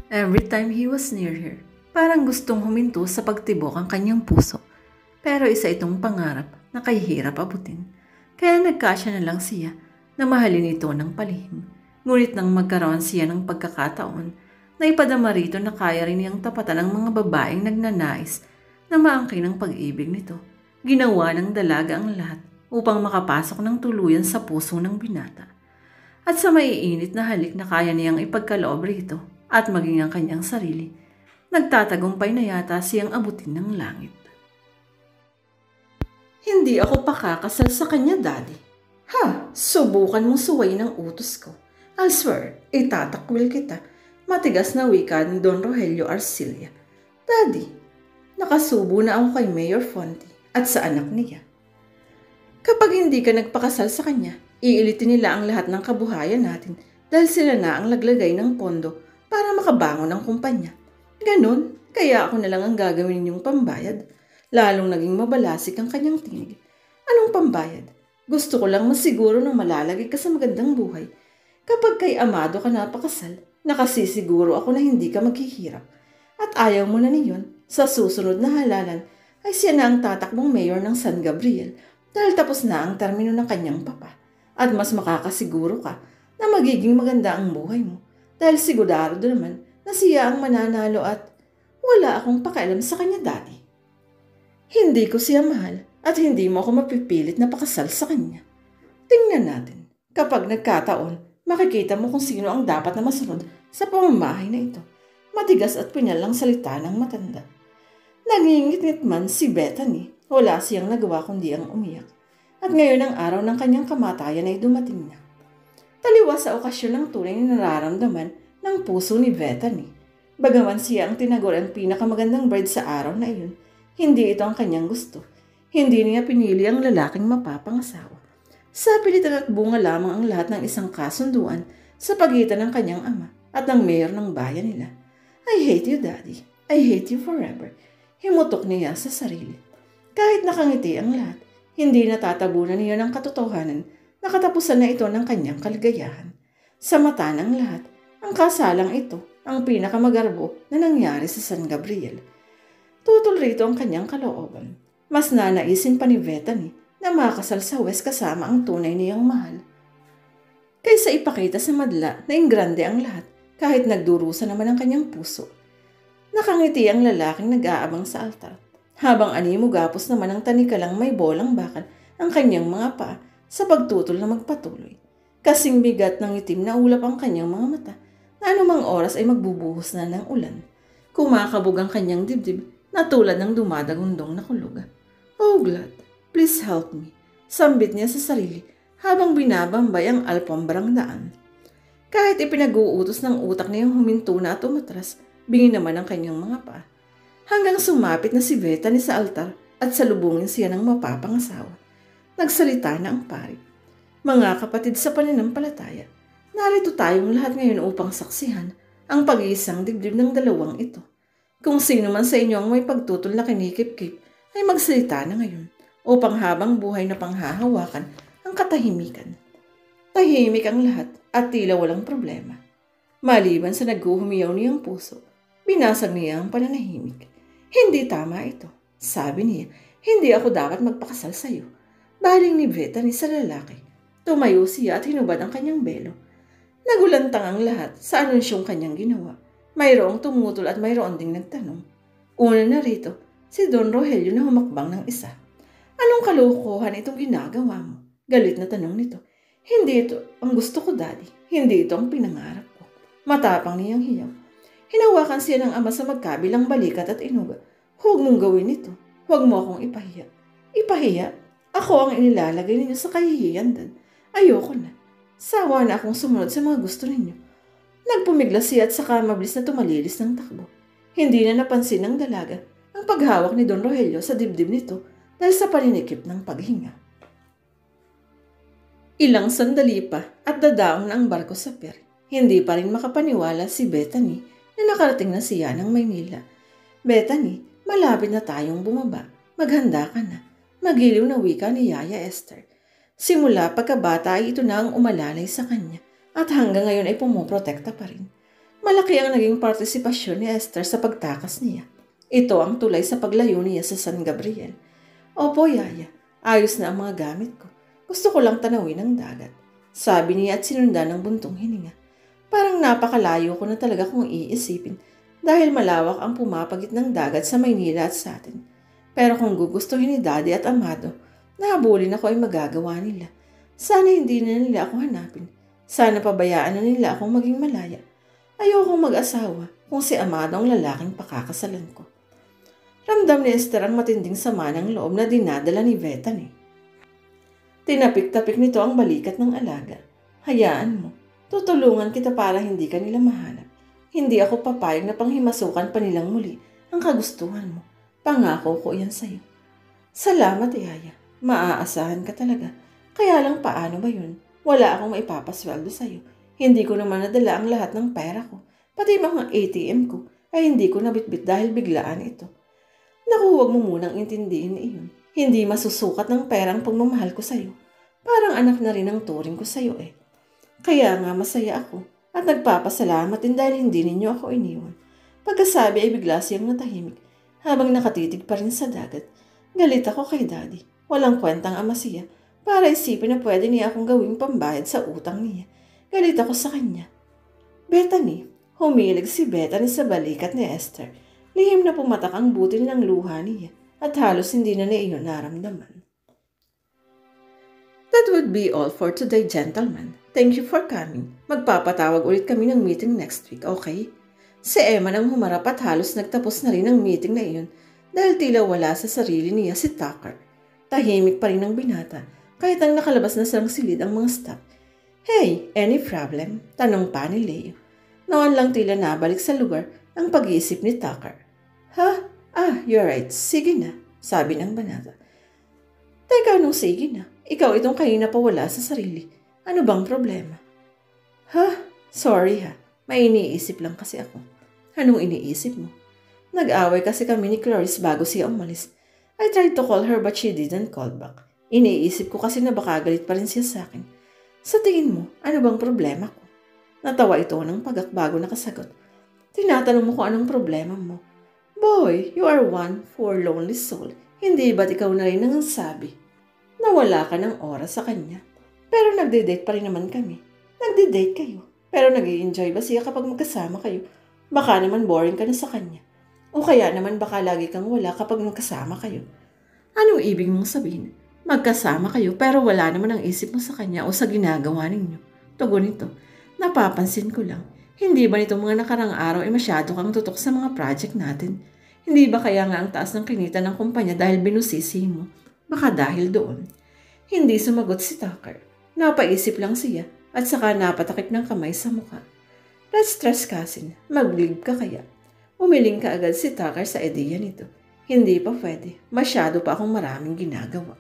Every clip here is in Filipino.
Every time he was near her, parang gustong huminto sa pagtibok ang kanyang puso. Pero isa itong pangarap na kahihirap abutin. Kaya nagkasya na lang siya na mahalin ito ng palihim. Ngunit nang magkaroon siya ng pagkakataon, na ipadama rito na kaya rin niyang tapatan ng mga babaeng nagnanais na maangkin ang pag-ibig nito. Ginawa ng dalaga ang lahat upang makapasok ng tuluyan sa puso ng binata. At sa maiinit na halik na kaya niyang ipagkaloob rito at maging ang kanyang sarili, nagtatagumpay na yata siyang abutin ng langit. Hindi ako pakakasal sa kanya, Daddy. Ha, subukan mong suwayin ang utos ko. I'll swear, itatakwil kita. Matigas na wika ni Don Rogelio Arcilla. Daddy, nakasubo na ako kay Mayor Fonte at sa anak niya. Kapag hindi ka nagpakasal sa kanya, iilitin nila ang lahat ng kabuhayan natin dahil sila na ang laglagay ng pondo para makabangon ng kumpanya. Ganon, kaya ako na lang ang gagawin ninyong pambayad. Lalong naging mabalasik ang kanyang tinig. Anong pambayad? Gusto ko lang masiguro na malalagay ka sa magandang buhay. Kapag kay Amado ka napakasal, nakasisiguro ako na hindi ka maghihirap. At ayaw mo na niyon, sa susunod na halalan ay siya na ang tatakbong mayor ng San Gabriel dahil tapos na ang termino ng kanyang papa. At mas makakasiguro ka na magiging maganda ang buhay mo dahil sigurado naman na siya ang mananalo at wala akong pakialam sa kanya, Daddy. Hindi ko siya mahal at hindi mo ako mapipilit na pakasal sa kanya. Tingnan natin. Kapag nagkataon, makikita mo kung sino ang dapat na masunod sa pamamahay na ito. Matigas at pinalang salita ng matanda. Nangingit-ngit man si Bethany. Wala siyang nagawa kundi ang umiyak. At ngayon ang araw ng kanyang kamatayan ay dumating na. Taliwas sa okasyon ng tunay na nararamdaman ng puso ni Bethany. Bagaman siya ang tinagor ang pinakamagandang bride sa araw na iyon, hindi ito ang kanyang gusto. Hindi niya pinili ang lalaking mapapangasawa. Sa pilitan at bunga lamang ang lahat ng isang kasunduan sa pagitan ng kanyang ama at ng mayor ng bayan nila. I hate you, Daddy. I hate you forever. Himutok niya sa sarili. Kahit nakangiti ang lahat, hindi natatabunan niya ng katotohanan na katapusan na ito ng kanyang kaligayahan. Sa mata ng lahat, ang kasalang ito ang pinakamagarbo na nangyari sa San Gabriel. Tutol rito ang kanyang kalooban. Mas nanaisin pa ni Bethany na makasal sa West kasama ang tunay niyang mahal. Kaysa ipakita sa madla na ingrande ang lahat kahit nagdurusa naman ang kanyang puso. Nakangiti ang lalaking nag-aabang sa altar. Habang animo gapos naman ang tanikalang may bolang bakal ang kanyang mga paa sa pagtutol na magpatuloy. Kasing bigat ng itim na ulap ang kanyang mga mata na anumang oras ay magbubuhos na ng ulan. Kumakabog ang kanyang dibdib na tulad ng dumadagundong na kulog. Oh God, please help me. Sambit niya sa sarili habang binabambay ang alpombrang daan. Kahit ipinag-uutos ng utak niyang huminto na at umatras, bingi naman ang kanyang mga paa. Hanggang sumapit na si Bethany sa altar at salubungin siya ng mapapangasawa. Nagsalita na ang pari. Mga kapatid sa pananampalataya, narito tayong lahat ngayon upang saksihan ang pag-iisang dibdib ng dalawang ito. Kung sino man sa inyo ang may pagtutol na kinikip-kip, ay magsalita na ngayon upang habang buhay na panghahawakan ang katahimikan. Tahimik ang lahat at tila walang problema. Maliban sa naghuhumiyaw niyang puso, binasag niya ang pananahimik. Hindi tama ito, sabi niya. Hindi ako dapat magpakasal sa iyo. Baling ni Bethany sa lalaki. Tumayo siya at hinubad ang kanyang belo. Nagulantang ang lahat sa anunsyong kanyang ginawa. Mayroong tumutol at mayroon ding nagtanong. Una na rito, si Don Rogelio na humakbang ng isa. Anong kalokohan itong ginagawa mo? Galit na tanong nito. Hindi ito ang gusto ko, Daddy. Hindi ito ang pinangarap ko. Matapang niyang hiyaw. Hinawakan siya ng ama sa magkabilang balikat at inuga. Huwag mong gawin ito. Huwag mo akong ipahiya. Ipahiya? Ako ang inilalagay ninyo sa kahihiyan, Dad. Ayoko na. Sawa na akong sumunod sa mga gusto ninyo. Nagpumiglas siya at saka mabilis na tumalilis ng takbo. Hindi na napansin ng dalaga ang paghawak ni Don Rogelio sa dibdib nito dahil sa paninikip ng paghinga. Ilang sandali pa at dadaong na ang barko sa pier. Hindi pa rin makapaniwala si Bethany na nakarating na siya ng Maynila. Bethany, malapit na tayong bumaba. Maghanda ka na. Magiliw na wika ni Yaya Esther. Simula pagkabata ay ito na ang umalalay sa kanya at hanggang ngayon ay pumoprotekta pa rin. Malaki ang naging partisipasyon ni Esther sa pagtakas niya. Ito ang tulay sa paglayo niya sa San Gabriel. Opo, Yaya. Ayos na ang mga gamit ko. Gusto ko lang tanawin ang dagat. Sabi niya at sinundan ng buntong hininga. Parang napakalayo ko na talaga kung iisipin dahil malawak ang pumapagit ng dagat sa Maynila at sa atin. Pero kung gugustuhin ni Daddy at Amado, nahabulin ako ay magagawa nila. Sana hindi na nila ako hanapin. Sana pabayaan na nila akong maging malaya. Ayokong mag-asawa kung si Amado ang lalaking pakakasalan ko. Ramdam ni Esther ang matinding sama ng loob na dinadala ni Bethany. Tinapik-tapik nito ang balikat ng alaga. Hayaan mo, tutulungan kita para hindi ka nila mahanap. Hindi ako papayag na panghimasukan pa nilang muli ang kagustuhan mo. Pangako ko yan sa'yo. Salamat, Yaya. Maaasahan ka talaga. Kaya lang paano ba yun? Wala akong maipapasweldo sa'yo. Hindi ko naman nadala ang lahat ng pera ko. Pati mga ATM ko ay hindi ko nabitbit dahil biglaan ito. Naku, huwag mo munang intindihin iyon. Hindi masusukat ng perang pagmamahal ko sa'yo. Parang anak na rin ang turing ko sa'yo eh. Kaya nga masaya ako at nagpapasalamat din dahil hindi ninyo ako iniwan. Pagkasabi ay bigla siyang natahimik habang nakatitig pa rin sa dagat. Galit ako kay Daddy. Walang kwentang ama siya para isipin na pwede niya akong gawing pambayad sa utang niya. Galit ako sa kanya. Bethany, humilig si Bethany sa balikat ni Esther. Lihim na pumatak ang butil ng luha niya at halos hindi na niya naramdaman. That would be all for today, gentlemen. Thank you for coming. Magpapatawag ulit kami ng meeting next week, okay? Si Emma nang humarap at halos nagtapos na rin ang meeting na iyon dahil tila wala sa sarili niya si Tucker. Tahimik pa rin ang binata kahit ang nakalabas na sarang silid ang mga staff. Hey, any problem? Tanong pa ni Leo. Noon lang tila nabalik sa lugar ang pag-iisip ni Tucker. You're right. Sige na, sabi ng banata. Teka, anong sige na? Ikaw itong kanina pa wala sa sarili. Ano bang problema? Sorry ha. May iniisip lang kasi ako. Anong iniisip mo? Nag-away kasi kami ni Clarice bago siya umalis. I tried to call her but she didn't call back. Iniisip ko kasi na baka galit pa rin siya sa akin. Sa tingin mo, ano bang problema ko? Natawa ito ng pagak bago nakasagot. Tinatanong mo kung anong problema mo. Boy, you are one forlorn soul. Hindi ba't ikaw na rin ang sabi na wala ka ng oras sa kanya? Pero nagde-date pa rin naman kami. Nagde-date kayo. Pero nag-i-enjoy ba siya kapag magkasama kayo? Baka naman boring ka na sa kanya. O kaya naman baka lagi kang wala kapag magkasama kayo. Anong ibig mong sabihin? Magkasama kayo pero wala naman ang isip mo sa kanya o sa ginagawa ninyo. Tugon ito. Napapansin ko lang. Hindi ba nitong mga nakarang araw ay masyado kang tutok sa mga project natin? Hindi ba kaya nga ang taas ng kinita ng kumpanya dahil binusisi mo? Baka dahil doon. Hindi sumagot si Tucker. Napaisip lang siya at saka napatakip ng kamay sa mukha. Let's stress cousin. Mag-leave ka kaya. Umiling ka agad si Tucker sa ideya nito. Hindi pa pwede. Masyado pa akong maraming ginagawa.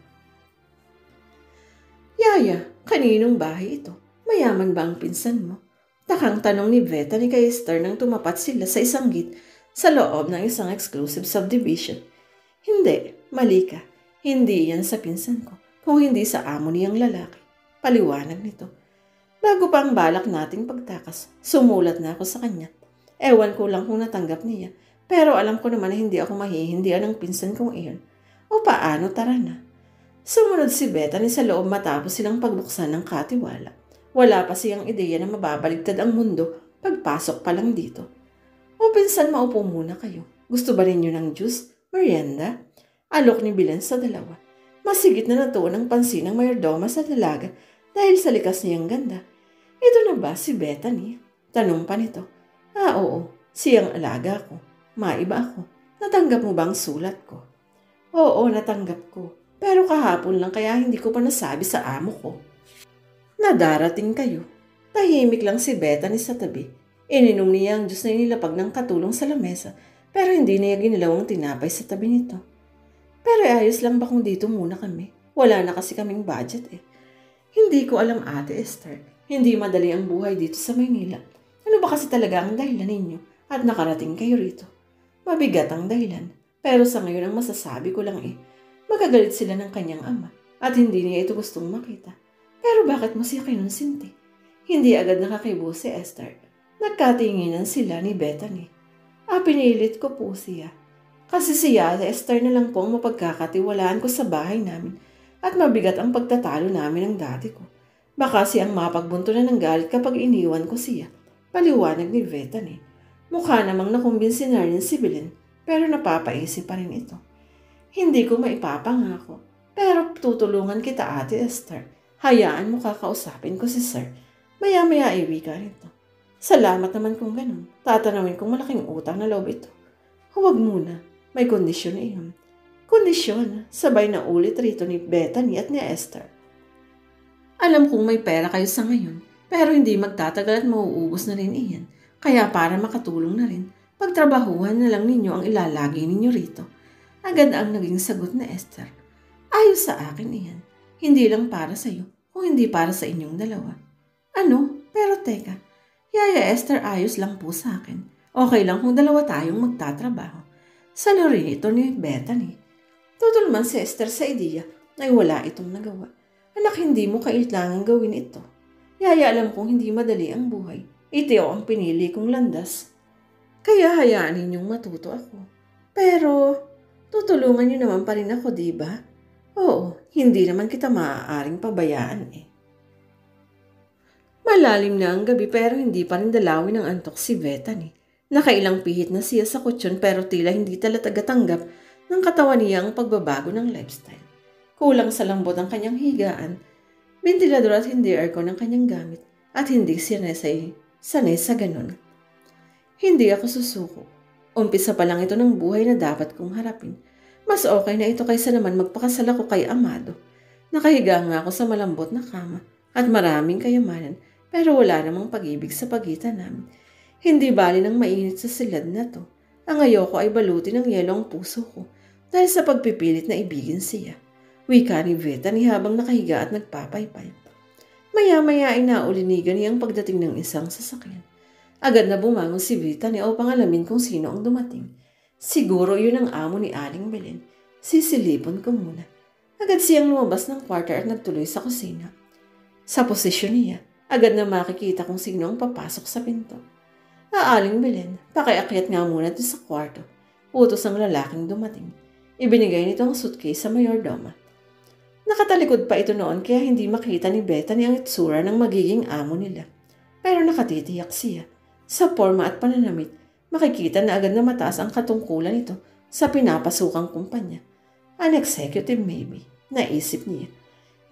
Yaya, kaninong bahay ito? Mayaman ba ang pinsan mo? Takang tanong ni Bethany kay Esther nang tumapat sila sa isang gate sa loob ng isang exclusive subdivision. Hindi, mali ka. Hindi yan sa pinsan ko, kung hindi sa amo niyang lalaki. Paliwanag nito. Bago pa ang balak nating pagtakas, sumulat na ako sa kanya. Ewan ko lang kung natanggap niya, pero alam ko naman na hindi ako mahihindihan ng pinsan kong iyon. O paano, tara na. Sumunod si Bethany sa loob matapos silang pagbuksan ng katiwala. Wala pa siyang ideya na mababaligtad ang mundo pagpasok pa lang dito. O pinsan, maupo muna kayo. Gusto ba ninyo ng juice? Merienda? Alok ni Bilen sa dalawa. Masigit na natuon ang pansin ng mayordoma sa dalaga dahil sa likas niyang ganda. Ito na ba si Bethany? Tanong pa nito. Oo, siyang alaga ko. Maiba ako. Natanggap mo ba ang sulat ko? Oo, natanggap ko. Pero kahapon lang kaya hindi ko pa nasabi sa amo ko. Nadarating kayo. Tahimik lang si Bethany sa tabi. Ininom niya ang juice na inilapag ng katulong sa lamesa pero hindi niya ginilawang tinapay sa tabi nito. Pero ayos lang ba kung dito muna kami? Wala na kasi kaming budget eh. Hindi ko alam, Ate Esther. Hindi madali ang buhay dito sa Maynila. Ano ba kasi talaga ang dahilan ninyo at nakarating kayo rito? Mabigat ang dahilan. Pero sa ngayon ang masasabi ko lang magagalit sila ng kanyang ama at hindi niya ito gustong makita. Pero bakit mo siya kinonsinti? Hindi agad nakakibo si Esther. Nagkatinginan sila ni Bethany. Pinilit ko po siya. Kasi siya, Esther na lang po ang mapagkakatiwalaan ko sa bahay namin at mabigat ang pagtatalo namin ng dati ko. Baka siyang mapagbuntunan ng galit kapag iniwan ko siya. Paliwanag ni Bethany. Mukha namang nakumbinsi na rin si Belen pero napapaisip pa rin ito. Hindi ko maipapangako pero tutulungan kita Ate Esther. Hayaan mo kakausapin ko si Sir. Maya-maya iwi ka rito. Salamat naman kung ganun. Tatanawin kong malaking utang na loob ito. Huwag muna. May kondisyon iyon. Kondisyon, sabay na ulit rito ni Bethany at ni Esther. Alam kong may pera kayo sa ngayon, pero hindi magtatagal at mauubos na rin iyan. Kaya para makatulong na rin, pagtrabahuhan na lang ninyo ang ilalagay ninyo rito. Agad ang naging sagot na Esther. Ayos sa akin iyan. Hindi lang para sa iyo, kung hindi para sa inyong dalawa. Ano? Pero teka, Yaya Esther ayos lang po sa akin. Okay lang kung dalawa tayong magtatrabaho. Salo rin ito ni Bethany. Tutulman si Esther sa ideya ay wala itong nagawa. Anak, hindi mo kailangang gawin ito. Yaya, alam kong hindi madali ang buhay. Ito ang pinili kong landas. Kaya hayaan ninyong matuto ako. Pero, tutulungan niyo naman pa rin ako, di ba? Oo, hindi naman kita maaaring pabayaan eh. Malalim na ang gabi pero hindi pa rin dalawin ng antok si Bethany. Nakailang pihit na siya sa kutsyon pero tila hindi talaga-tanggap ng katawan niya ang pagbabago ng lifestyle. Kulang sa lambot ang kanyang higaan, ventilador at hindi aircon ang kanyang gamit at hindi sanay sa ganun. Hindi ako susuko. Umpisa pa lang ito ng buhay na dapat kong harapin. Mas okay na ito kaysa naman magpakasal ako kay Amado. Nakahiga nga ako sa malambot na kama at maraming kayamanan pero wala namang pag-ibig sa pagitan namin. Hindi bali ng mainit sa silad na to. Ang ayoko ay balutin ng yelo ang puso ko dahil sa pagpipilit na ibigin siya. Wika ni Bethany habang nakahiga at nagpapaypay. Maya-maya ay naulinigan niya ang pagdating ng isang sasakyan. Agad na bumangon si Bethany upang alamin kung sino ang dumating. Siguro yun ang amo ni Aling Belen. Sisilipon ko muna. Agad siyang lumabas ng kwarto at nagtuloy sa kusina. Sa posisyon niya, agad na makikita kung sino ang papasok sa pinto. Aling Belen, pakiakyat nga muna ito sa kwarto. Utos ang lalaking dumating. Ibinigay nito ang suitcase sa mayordoma. Nakatalikod pa ito noon kaya hindi makita ni Bethany ang itsura ng magiging amo nila. Pero nakatitiyak siya. Sa forma at pananamit, makikita na agad na mataas ang katungkulan nito sa pinapasukang kumpanya. An executive maybe, naisip niya.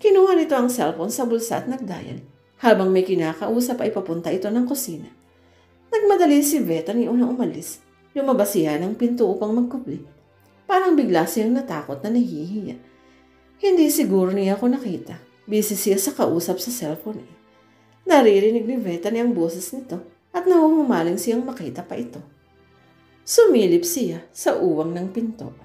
Kinuha nito ang cellphone sa bulsa at nagdial. Habang may kinakausap ay papunta ito ng kusina. Nagmadali si Bethany unang umalis. Lumabas siya ng pinto upang magkubli. Parang bigla siyang natakot na nahihiya. Hindi siguro niya ako nakita. Busy siya sa kausap sa cellphone eh. Naririnig ni Bethany ang boses nito at nahuhumaling siyang makita pa ito. Sumilip siya sa uwang ng pinto.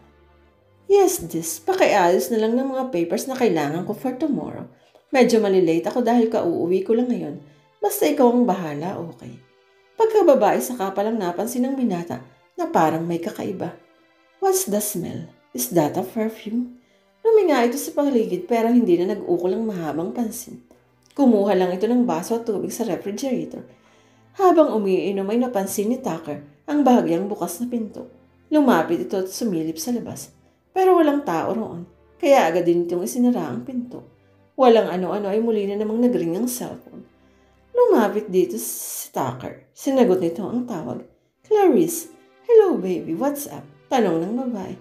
Yes, pakiayos na lang ng mga papers na kailangan ko for tomorrow. Medyo malilate ako dahil kauuwi ko lang ngayon. Basta ikaw ang bahala, okay. Pagkababae saka palang napansin ng binata na parang may kakaiba. What's the smell? Is that a perfume? Luminga ito sa paligid pero hindi na nag-ukol ang mahabang pansin. Kumuha lang ito ng baso at tubig sa refrigerator. Habang umiinom ay napansin ni Tucker ang bahagyang bukas na pinto. Lumapit ito at sumilip sa labas. Pero walang tao roon, kaya agad din itong isinara ang pinto. Walang ano-ano ay muli na namang nagring ang cellphone. Lumapit dito si Tucker. Sinagot nito ang tawag. Clarice, hello baby, what's up? Tanong ng babae.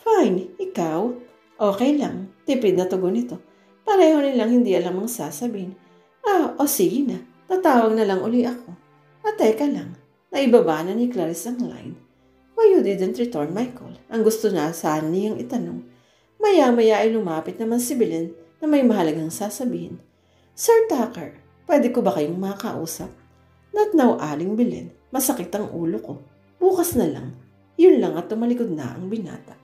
Fine, ikaw? Okay lang, tipid na tugon nito. Pareho nilang hindi alam ang sasabihin. Sige na, tatawag na lang uli ako. Teka lang, naibaba na ni Clarice ang line. Why you didn't return my call? Ang gusto na saan niyang itanong. Maya-maya ay lumapit naman si Belen na may mahalagang sasabihin. Sir Tucker, pwede ko ba kayong makausap? Not now, Aling Belen. Masakit ang ulo ko. Bukas na lang. Yun lang at tumalikod na ang binata.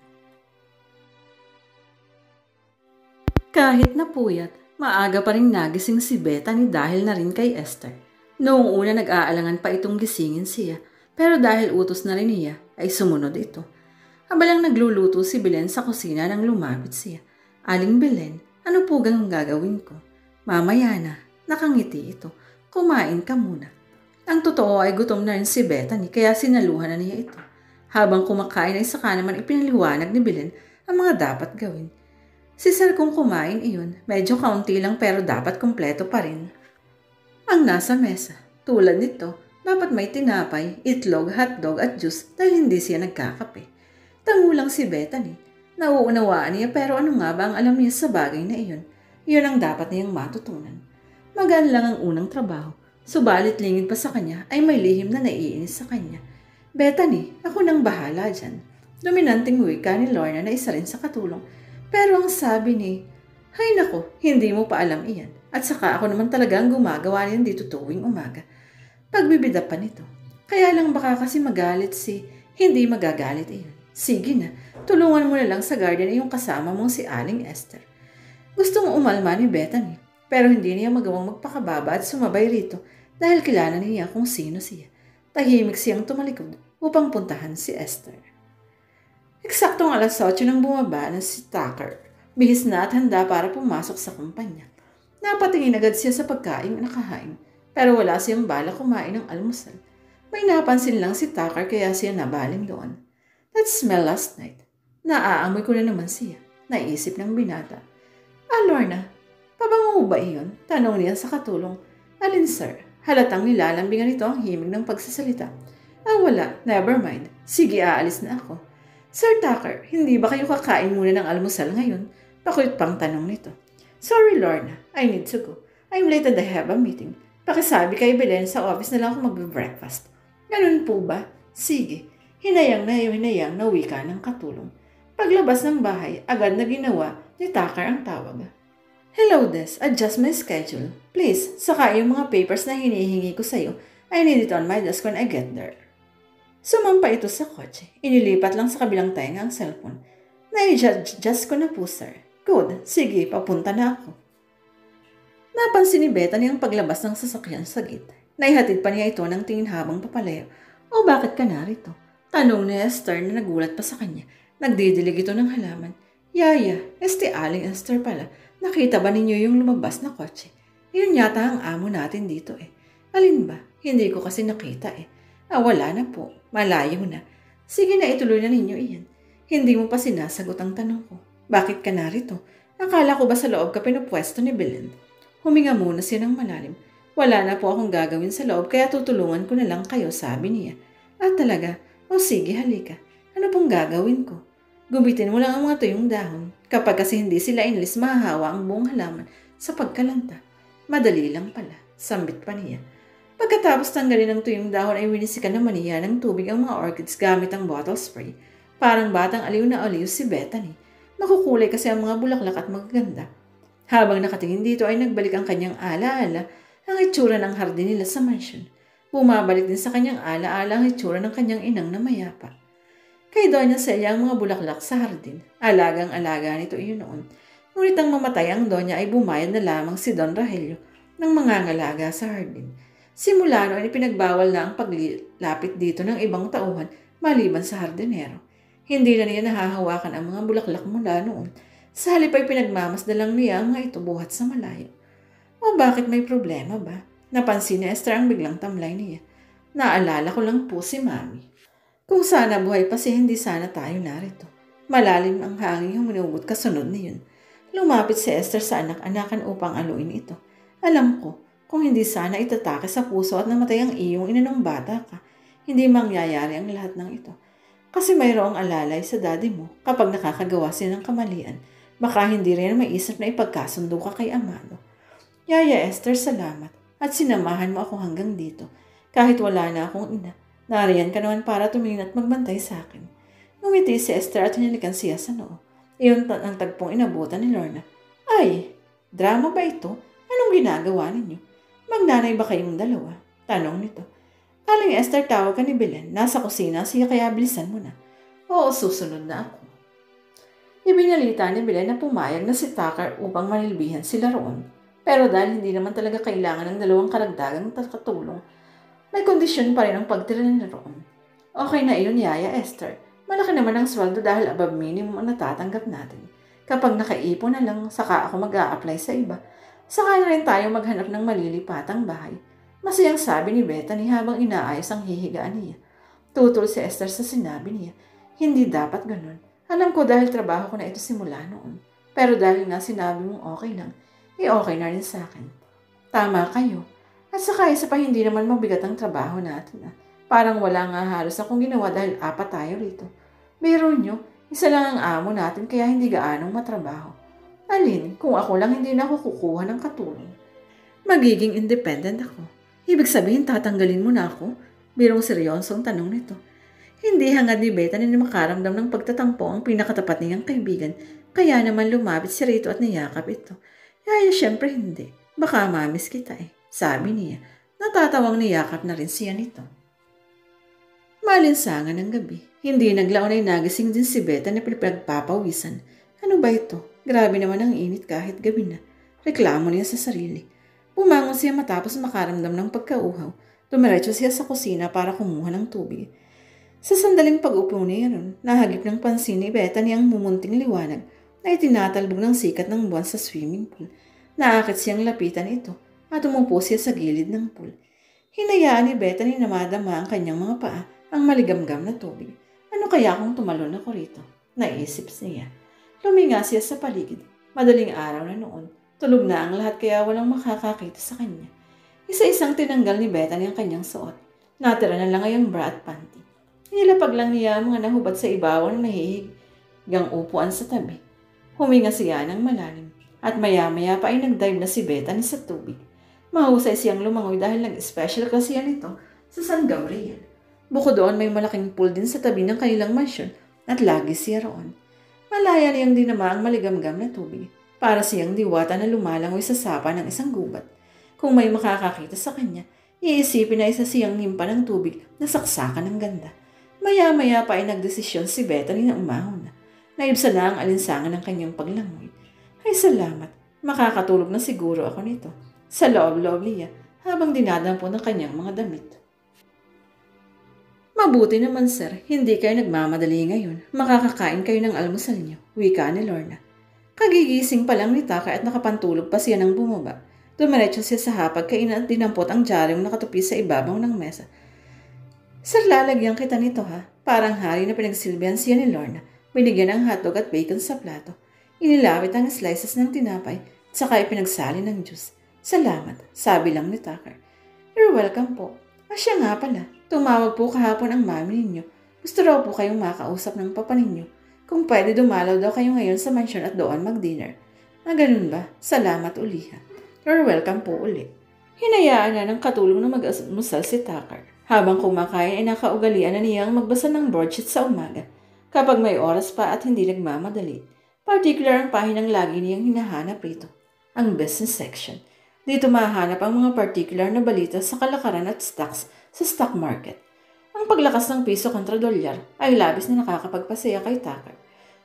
Kahit napuyat, maaga pa rin nagising si Bethany dahil na rin kay Esther. Noong una nag-aalangan pa itong gisingin siya, pero dahil utos na rin niya, ay sumunod ito. Habalang nagluluto si Belen sa kusina nang lumapit siya. Aling Belen, ano po gang gagawin ko? Mamaya na, nakangiti ito. Kumain ka muna. Ang totoo ay gutom na rin si Bethany kaya sinaluhan na niya ito. Habang kumakain ay saka naman ipinaliwanag ni Belen ang mga dapat gawin. Si Sir kung kumain iyon, medyo kaunti lang pero dapat kumpleto pa rin ang nasa mesa. Tulad nito, dapat may tinapay, itlog, hotdog at juice dahil hindi siya nagkakape. Tangulang si Bethany. Nauunawaan niya pero ano nga ba ang alam niya sa bagay na iyon? Iyon ang dapat niyang matutunan. Magaan lang ang unang trabaho, subalit lingid pa sa kanya ay may lihim na naiinis sa kanya. Bethany, ako nang bahala dyan. Dominanting wika ni Lorna na isa rin sa katulong. Pero ang sabi ni, hay nako, hindi mo pa alam iyan. At saka ako naman talaga ang gumagawa niyan dito tuwing umaga. Pagbibida pa nito. Kaya lang baka kasi magalit si, hindi magagalit iyon. Sige na, tulungan mo na lang sa garden yung kasama mong si Aling Esther. Gustong umalma ni Bethany, pero hindi niya magawang magpakababa at sumabay rito dahil kilala niya kung sino siya. Tahimik siyang tumalikod upang puntahan si Esther. Eksaktong 8:00 nang bumaba na si Tucker. Bihis na at handa para pumasok sa kumpanya. Napatingin agad siya sa pagkain nakahain, pero wala siyang bala kumain ng almusal. May napansin lang si Tucker kaya siya nabaling doon. That smell last night. Naaamoy ko na naman siya, naisip ng binata. Lorna, pabango ba iyon? Tanong niya sa katulong. Alin sir? Halatang nilalambingan nito ang himig ng pagsasalita. Wala, never mind. Sige, aalis na ako. Sir Tucker, hindi ba kayo kakain muna ng almusal ngayon? Pakulit pang tanong nito. Sorry Lorna, I need to go. I'm late and I have a meeting. Pakisabi kay Belen sa office na lang ako magbe-breakfast. Ganun po ba? Sige. Hinayang na wika ng katulong. Paglabas ng bahay, agad na ginawa ni Tucker ang tawag. Hello Des, adjust my schedule. Please, saka yung mga papers na hinihingi ko sa'yo, I need it on my desk when I get there. Sumampa ito sa kotse. Inilipat lang sa kabilang tainga ang cellphone. Na-adjust ko na po sir. Good, sige, papunta na ako. Napansin ni Bethany ang paglabas ng sasakyan sa gate. Naihatid pa niya ito ng tingin habang papalayo. O bakit ka narito? Tanong ni Esther na nagulat pa sa kanya. Nagdidilig ito ng halaman. Yaya, Aling Esther pala. Nakita ba ninyo yung lumabas na kotse? Yun yata ang amo natin dito eh. Alin ba? Hindi ko kasi nakita eh. Wala na po. Malayo na. Sige na ituloy na ninyo iyan. Hindi mo pa sinasagot ang tanong ko. Bakit ka narito? Akala ko ba sa loob ka pinupwesto ni Belen? Huminga muna siya ng malalim. Wala na po akong gagawin sa loob kaya tutulungan ko na lang kayo, sabi niya. Talaga? O sige, halika. Ano pong gagawin ko? Gubitin mo lang ang mga tuyong dahon. Kapag kasi hindi sila inalis, mahahawa ang buong halaman sa pagkalanta. Madali lang pala. Sambit pa niya. Pagkatapos tanggalin ng tuyong dahon ay winisikan naman niya ng tubig ang mga orchids gamit ang bottle spray. Parang batang aliw na aliw si Bethany. Makukulay kasi ang mga bulaklak at magaganda. Habang nakatingin dito ay nagbalik ang kanyang alaala ang itsura ng hardin nila sa mansion. Bumabalik din sa kanyang alaala ang itsura ng kanyang inang na mayapa. Kay Doña Celia ang mga bulaklak sa hardin. Alagang-alaga nito iyon noon. Ngunit ang mamatay ang Doña ay bumayad na lamang si Don Rogelio ng mga ngalaga sa hardin. Simula noon ay pinagbawal na ang paglapit dito ng ibang tauhan maliban sa hardinero. Hindi na niya nahahawakan ang mga bulaklak mula noon. Sa halip ay pinagmamasdan lang niya ang mga ito buhat sa malayo. O bakit may problema ba? Napansin ni Esther ang biglang tamlay niya. Naalala ko lang po si Mami. Kung sana buhay pa siya, hindi sana tayo narito. Malalim ang hangin humunugot kasunod niyon. Lumapit si Esther sa anak-anakan upang aluin ito. Alam ko, kung hindi sana itatake sa puso at namatay ang iyong inanong bata ka, hindi mangyayari ang lahat ng ito. Kasi mayroong alalay sa daddy mo kapag nakakagawa siya ng kamalian. Baka hindi rin maisip na ipagkasundo ka kay Amado. Yaya Esther, salamat. At sinamahan mo ako hanggang dito. Kahit wala na akong ina, nariyan ka naman para tumingin at magbantay sa akin. Ngumiti si Esther at hinalikan siya sa noo. Iyon ang tagpong inabutan ni Lorna. Ay, drama ba ito? Anong ginagawa ninyo? Magnanay ba kayong dalawa? Tanong nito. Aling Esther, tawag ka ni Belen. Nasa kusina siya kaya bilisan mo na. Oo, susunod na ako. Ibinalita ni Belen na pumayag na si Tucker upang manilbihan sila roon. Pero dahil hindi naman talaga kailangan ng dalawang karagdagang katulong, may kondisyon pa rin ang pagtira nila roon. Okay na iyon, Yaya Esther. Malaki naman ang sweldo dahil above minimum ang natatanggap natin. Kapag nakaipon na lang, saka ako mag-a-apply sa iba. Saka na rin tayo maghanap ng malilipatang bahay. Masayang sabi ni Bethany habang inaayos ang hihigaan niya. Tutol si Esther sa sinabi niya. Hindi dapat ganun. Alam ko dahil trabaho ko na ito simula noon. Pero dahil nga sinabi mong okay lang, okay na rin sa akin. Tama kayo. At saka isa pa hindi naman mabigat ang trabaho natin. Parang wala nga halos akong ginawa dahil 4 tayo rito. Biro nyo, isa lang ang amo natin kaya hindi gaanong matrabaho. Alin, kung ako lang hindi na ako kukuha ng katulong. Magiging independent ako. Ibig sabihin tatanggalin mo na ako? Birong seryosong tanong nito. Hindi hangad ni Bethany na makaramdam ng pagtatampo ang pinakatapat niyang kaibigan, kaya naman lumapit si Rito at niyakap ito. Kaya syempre hindi. Baka mamis kita sabi niya. Natatawang niyakap na rin siya nito. Malinsangan ng gabi. Hindi naglaon ay nagising din si Bethany na pinagpapawisan. Ano ba ito? Grabe naman ang init kahit gabi na. Reklamo niya sa sarili. Bumangon siya matapos makaramdam ng pagkauhaw. Dumiretso siya sa kusina para kumuha ng tubig. Sa sandaling pag-upo niya ron, nahagip ng pansin ni Bethany ang mumunting liwanag na itinatalbog ng sikat ng buwan sa swimming pool. Naakit siyang lapitan ito at umupo siya sa gilid ng pool. Hinayaan ni Bethany na madama ang kanyang mga paa ang maligamgam na tubig. Ano kaya kung tumalon ako rito? Naisip niya. Luminga siya sa paligid. Madaling araw na noon. Tulog na ang lahat kaya walang makakakita sa kanya. Isa-isang tinanggal ni Bethany ang kanyang suot. Natira na lang ngayong bra at panty. Nilapag lang niya ang mga nahubad sa ibabaw ng nahihigang upuan sa tabi. Huminga siya ng malalim at maya-maya pa ay nag-dive na si Bethany sa tubig. Mahusay siyang lumangoy dahil nag-special kasi yan ito sa San Gabriel. Bukod doon may malaking pool din sa tabi ng kanilang mansyon at lagi siya roon. Malaya niyang dinama ang maligamgam na tubig para siyang diwata na lumalangoy sa sapa ng isang gubat. Kung may makakakita sa kanya, iisipin na isa siyang nimpa ng tubig na saksakan ng ganda. Maya-maya pa ay nagdesisyon si Bethany na umahon na. Naibsa na ang alinsangan ng kanyang paglangoy. Ay salamat, makakatulog na siguro ako nito. Sa loob-loob niya habang dinadampo ng kanyang mga damit. Mabuti naman sir, hindi kayo nagmamadali ngayon. Makakakain kayo ng almusal niyo, wika ni Lorna. Kagigising pa lang ni Taka at nakapantulog pa siya ng bumaba. Dumiretso siya sa hapag kainan at dinampot ang dyaryo nakatupi sa ibabaw ng mesa. Sir, lalagyan kita nito ha. Parang hari na pinagsilbihan siya ni Lorna. Binigyan ng hotdog at bacon sa plato. Inilawit ang slices ng tinapay at saka ipinagsali ng juice. Salamat, sabi lang ni Tucker. You're welcome po. Siya nga pala, tumawag po kahapon ang mami ninyo. Gusto raw po kayong makausap ng papa ninyo. Kung pwede dumalaw daw kayo ngayon sa mansion at doon mag-dinner. Ganun ba? Salamat uliha. You're welcome po uli. Hinayaan na ng katulong na mag-almusal si Tucker. Habang kumakain ay nakaugalian na niyang magbasa ng broadsheet sa umaga. Kapag may oras pa at hindi nagmamadali. Particular ang pahinang lagi niyang hinahanap rito. Ang business section. Dito mahanap ang mga particular na balita sa kalakaran at stocks sa stock market. Ang paglakas ng piso kontra dolyar ay labis na nakakapagpasaya kay Tucker.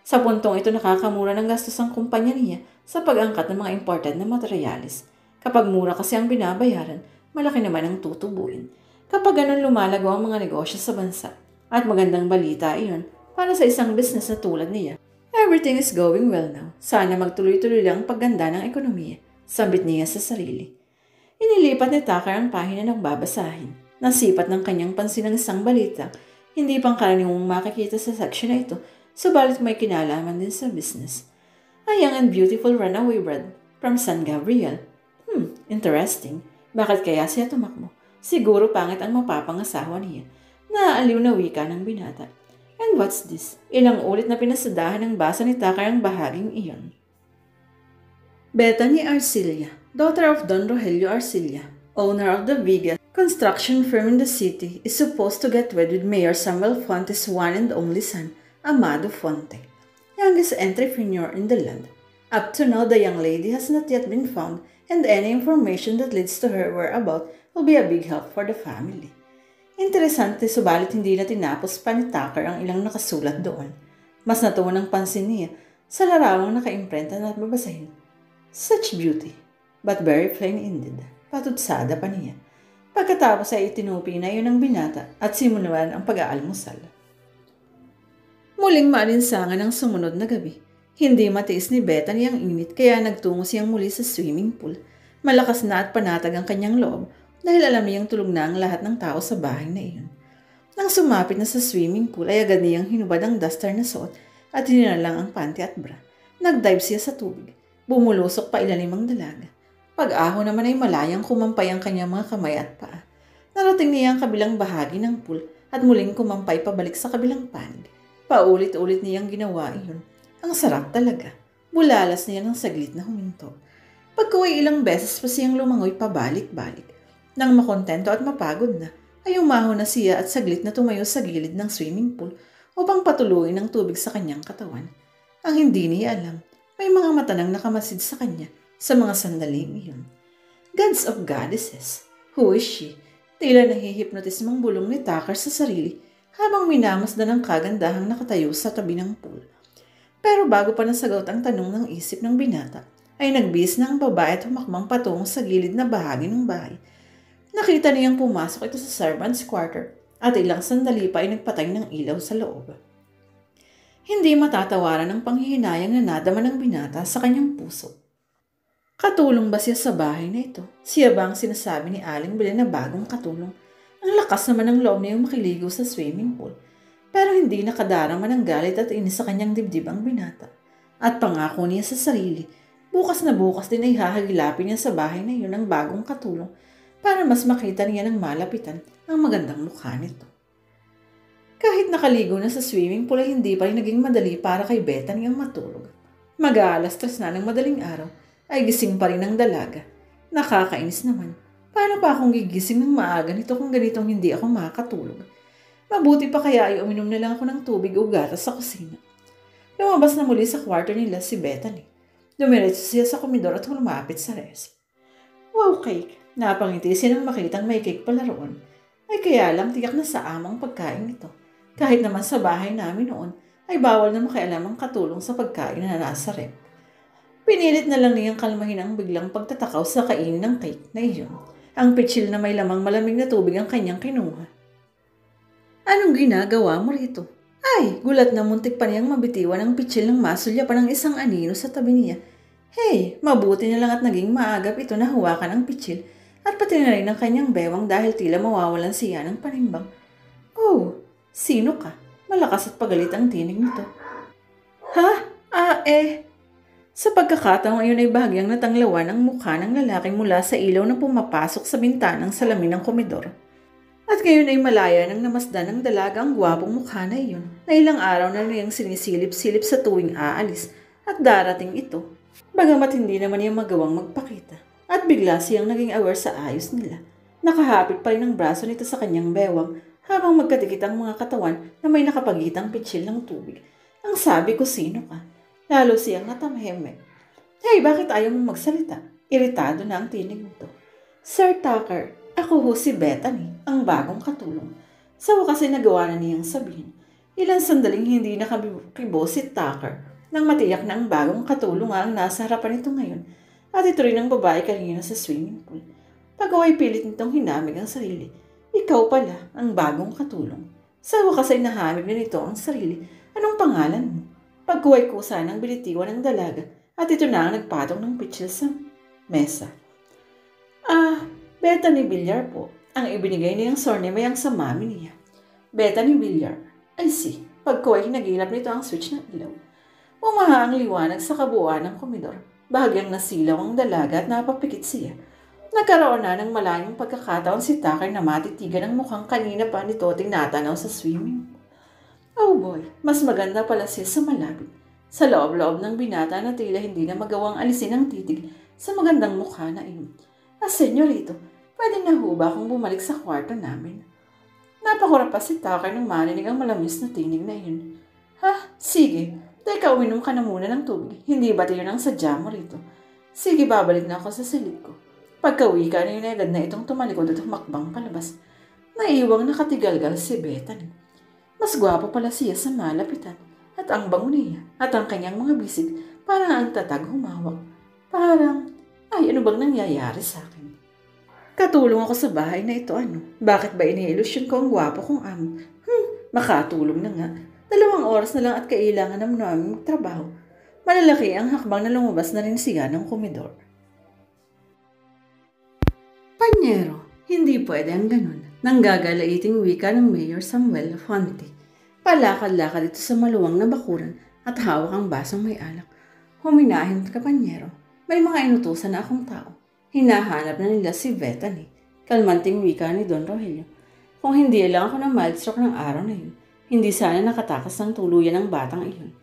Sa puntong ito nakakamura ng gastos ang kumpanya niya sa pag-angkat ng mga imported na materialis. Kapag mura kasi ang binabayaran, malaki naman ang tutubuin. Kapag ganun lumalago ang mga negosyo sa bansa. At magandang balita iyon para sa isang business na tulad niya. Everything is going well now. Sana magtuloy-tuloy lang ang pagganda ng ekonomiya. Sabit niya sa sarili. Inilipat ni Tucker ang pahina ng babasahin. Nasipat ng kanyang pansin ang isang balita. Hindi pang karaniwang makikita sa section na ito, subalit may kinalaman din sa business. A young and beautiful runaway bride from San Gabriel. Interesting. Bakit kaya siya tumakbo? Siguro pangit ang mapapangasawa niya. Naaaliw na wika ng binata. And what's this? Ilang ulit na pinasadahan ng basa ni Tucker ang bahaging iyon. Bethany Arcilla, daughter of Don Rogelio Arcilla, owner of the biggest construction firm in the city, is supposed to get wed with Mayor Samuel Fuente's one and only son, Amado Fuente, youngest entrepreneur in the land. Up to now, the young lady has not yet been found, and any information that leads to her whereabouts will be a big help for the family. Interesante, subalit hindi na tinapos pa ni Tucker ang ilang nakasulat doon. Mas natuwa ng pansin niya sa larawang naka-imprenta na babasahin. Such beauty, but very plain indeed. Patutsada pa niya. Pagkatapos ay itinupi na yun ng binata at simulan ang pag-aalmusal. Muling maalinsangan ang sumunod na gabi. Hindi matiis ni Bethany ang init kaya nagtungo siyang muli sa swimming pool. Malakas na at panatag ang kanyang loob dahil alam niyang tulog na ang lahat ng tao sa bahay na iyon. Nang sumapit na sa swimming pool ay agad niyang hinubad ang duster na suot at hinilalang ang panty at bra. Nagdive siya sa tubig. Bumulusok pa ilalim ang dalaga. Pag-aho naman ay malayang kumampay ang kanyang mga kamay at paa. Narating niya ang kabilang bahagi ng pool at muling kumampay pabalik sa kabilang panig. Paulit-ulit niyang ginawa iyon. Ang sarap talaga. Bulalas niya ng saglit na huminto. Pagkaway ilang beses pa siyang lumangoy pabalik-balik. Nang makontento at mapagod na, ay umaho na siya at saglit na tumayo sa gilid ng swimming pool upang patuluin ang tubig sa kanyang katawan. Ang hindi niya alam, may mga mata nang nakamasid sa kanya sa mga sandaling iyon. Gods of goddesses, who is she? Tila nahihipnotismong bulong ni Tucker sa sarili habang minamasdan ang kagandahang nakatayo sa tabi ng pool. Pero bago pa nasagot ang tanong ng isip ng binata, ay nagbihis na ang babae at humakbang patungo sa gilid na bahagi ng bahay. Nakita niyang pumasok ito sa servant's quarter at ilang sandali pa ay nagpatay ng ilaw sa loob. Hindi matatawaran ang panghihinayang na nadama ng binata sa kanyang puso. Katulong ba siya sa bahay na ito? Siya ba ang sinasabi ni Aling Belen na bagong katulong? Ang lakas naman ng loob niyang makiligo sa swimming pool. Pero hindi nakadarama ng galit at inis sa kanyang dibdib ang binata. At pangako niya sa sarili, bukas na bukas din ay hahagilapin niya sa bahay na iyon ang bagong katulong para mas makita niya ng malapitan ang magandang mukha nito. Kahit nakaligo na sa swimming pool ay hindi pa rin naging madali para kay Bethany ang matulog. Mag-aalas 3 na ng madaling araw ay gising pa rin ang dalaga. Nakakainis naman. Paano pa akong gigising ng maaga nito kung ganitong hindi ako makakatulog? Mabuti pa kaya ay uminom na lang ako ng tubig o gatas sa kusina. Lumabas na muli sa kwarto nila si Bethany. Dumiretso siya sa komedor at lumapit sa ref. Wow, cake! Napangiti siya nang makitang may cake pala roon. Ay kaya lang tiyak na sa amang pagkain nito. Kahit naman sa bahay namin noon, ay bawal na makialam ang katulong sa pagkain na nasa ref. Pinilit na lang niyang kalmahin ang biglang pagtatakaw sa kainin ng cake na iyon. Ang pitsil na may lamang malamig na tubig ang kanyang kinuha. Anong ginagawa mo rito? Ay, gulat na muntik pa niyang mabitiwan ang pitsil ng masulya pa ng isang anino sa tabi niya. Hey, mabuti na lang at naging maagap ito na hawakan ang pitsil at pati na rin ang kanyang bewang dahil tila mawawalan siya ng panimbang. Oh, sino ka? Malakas at pagalit ang tinig nito. Ha? Sa pagkakataong iyon ay bahagyang natanglawan ang mukha ng lalaki mula sa ilaw na pumapasok sa bintanang salamin ng komedor. At ngayon ay malaya nang namasdan ng dalaga ang gwapong mukha na iyon na ilang araw na niyang sinisilip-silip sa tuwing aalis at darating ito. Bagamat hindi naman niya magawang magpakita at bigla siyang naging aware sa ayos nila. Nakahapit pa rin ang braso nito sa kanyang bewang habang magkadikit ang mga katawan na may nakapagitang pitsil ng tubig. Ang sabi ko, sino ka? Lalo siyang natamheme. Hey, bakit ayaw mong magsalita? Iritado na ang tinig nito. Sir Tucker, ako ho si Bethany, ang bagong katulong. Sa wakas ay nagawa na niyang sabihin. Ilang sandaling hindi nakakibo si Tucker nang matiyak na ang bagong katulong ang nasa harapan nito ngayon at ito rin ang babae kanina sa swimming pool. Pag-away pilit nitong hinamig ang sarili. Ikaw pala ang bagong katulong. Sa wakas ay nahamig na nito ang sarili. Anong pangalan mo? Pagkuway kusa ng binitiwan ng dalaga at ito na ang nagpatong ng pitsil sa mesa. Bethany Villar po. Ang ibinigay niyang surname sa mami niya. Bethany Villar. I see. Pagkuway hinagilap nito ang switch ng ilaw. Umaha ang liwanag sa kabuuan ng komedor. Bahagyang nasilaw ang dalaga at napapikit siya. Nagkaroon na ng malayong pagkakataon si Tucker na matitigan ang mukhang kanina pa nito tinatanaw sa swimming pool. Oh boy, mas maganda pala siya sa malapit. Sa loob-loob ng binata na tila hindi na magawang alisin ang titig sa magandang mukha na iyon. Senyorito, pwede na ho ba akong bumalik sa kwarto namin? Napakura pa si Tucker nang marinig ang malamis na tinig na iyon. Ha? Sige, teka uminom ka na muna ng tubig. Hindi ba yun ang sadya mo rito? Sige, babalik na ako sa silid ko. Pagka-uwi ka na agad na itong tumalikod at humakbang palabas. Naiwang nakatigalgal si Bethany. Mas gwapo pala siya sa malapitan at ang bango niya at ang kanyang mga bisig parang ang tatag humawak. Parang, ay ano bang nangyayari sa akin? Katulong ako sa bahay na ito Bakit ba iniilusyon ko ang gwapo kong amo? Makatulong na nga. 2 oras na lang at kailangan naman namin magtrabaho. Malalaki ang hakbang na lumabas na rin siya ng komedor. Panyero, Hindi pwede ang ganun. Nanggagalaiting wika ng Mayor Samuel Fonte. Palakad-lakad ito sa maluwang na bakuran at hawak ang basong may alak. Huminahin ng kapanyero. May mga inutusan na akong tao. Hinahanap na nila si Bethany. Kalmanting wika ni Don Rogelio. Kung hindi lang ako na mild stroke ng araw na yun, hindi sana nakatakas ng tuluyan ng batang iyon.